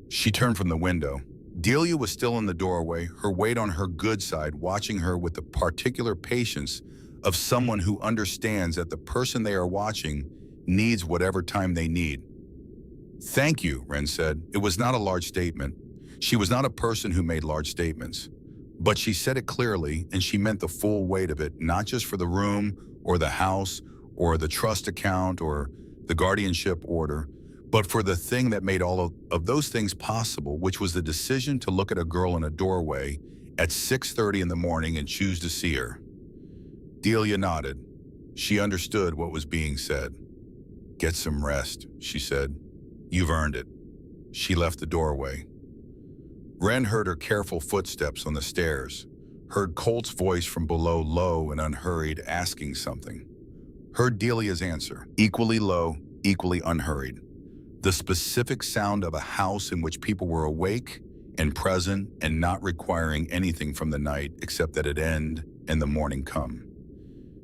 She turned from the window. Delia was still in the doorway, her weight on her good side, watching her with the particular patience of someone who understands that the person they are watching needs whatever time they need. "Thank you," Wren said. It was not a large statement. She was not a person who made large statements. But she said it clearly, and she meant the full weight of it, not just for the room or the house or the trust account or the guardianship order, but for the thing that made all of those things possible, which was the decision to look at a girl in a doorway at 6:30 in the morning and choose to see her. Delia nodded. She understood what was being said. "Get some rest," she said. "You've earned it." She left the doorway. Wren heard her careful footsteps on the stairs, heard Colt's voice from below, low and unhurried, asking something. Heard Delia's answer, equally low, equally unhurried. The specific sound of a house in which people were awake and present and not requiring anything from the night except that it end and the morning come.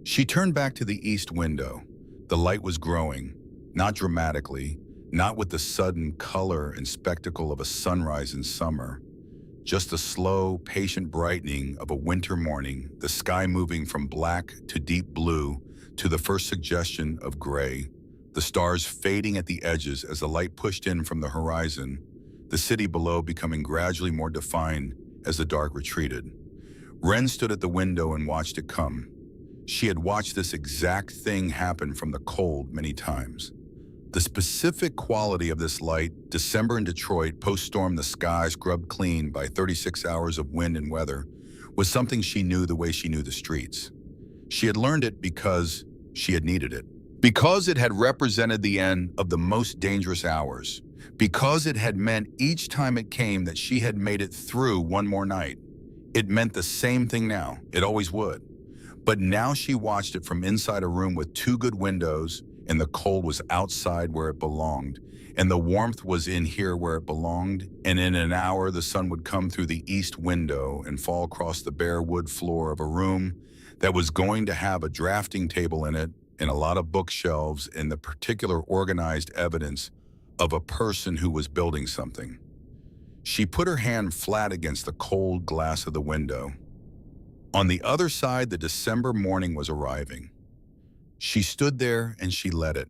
She turned back to the east window. The light was growing, not dramatically, not with the sudden color and spectacle of a sunrise in summer, just a slow, patient brightening of a winter morning, the sky moving from black to deep blue to the first suggestion of gray, the stars fading at the edges as the light pushed in from the horizon, the city below becoming gradually more defined as the dark retreated. Wren stood at the window and watched it come. She had watched this exact thing happen from the cold many times. The specific quality of this light, December in Detroit, post-storm, the sky scrubbed clean by 36 hours of wind and weather, was something she knew the way she knew the streets. She had learned it because she had needed it. Because it had represented the end of the most dangerous hours. Because it had meant each time it came that she had made it through one more night. It meant the same thing now. It always would. But now she watched it from inside a room with two good windows, and the cold was outside where it belonged, and the warmth was in here where it belonged, and in an hour the sun would come through the east window and fall across the bare wood floor of a room that was going to have a drafting table in it and a lot of bookshelves and the particular organized evidence of a person who was building something. She put her hand flat against the cold glass of the window. On the other side, the December morning was arriving. She stood there and she let it.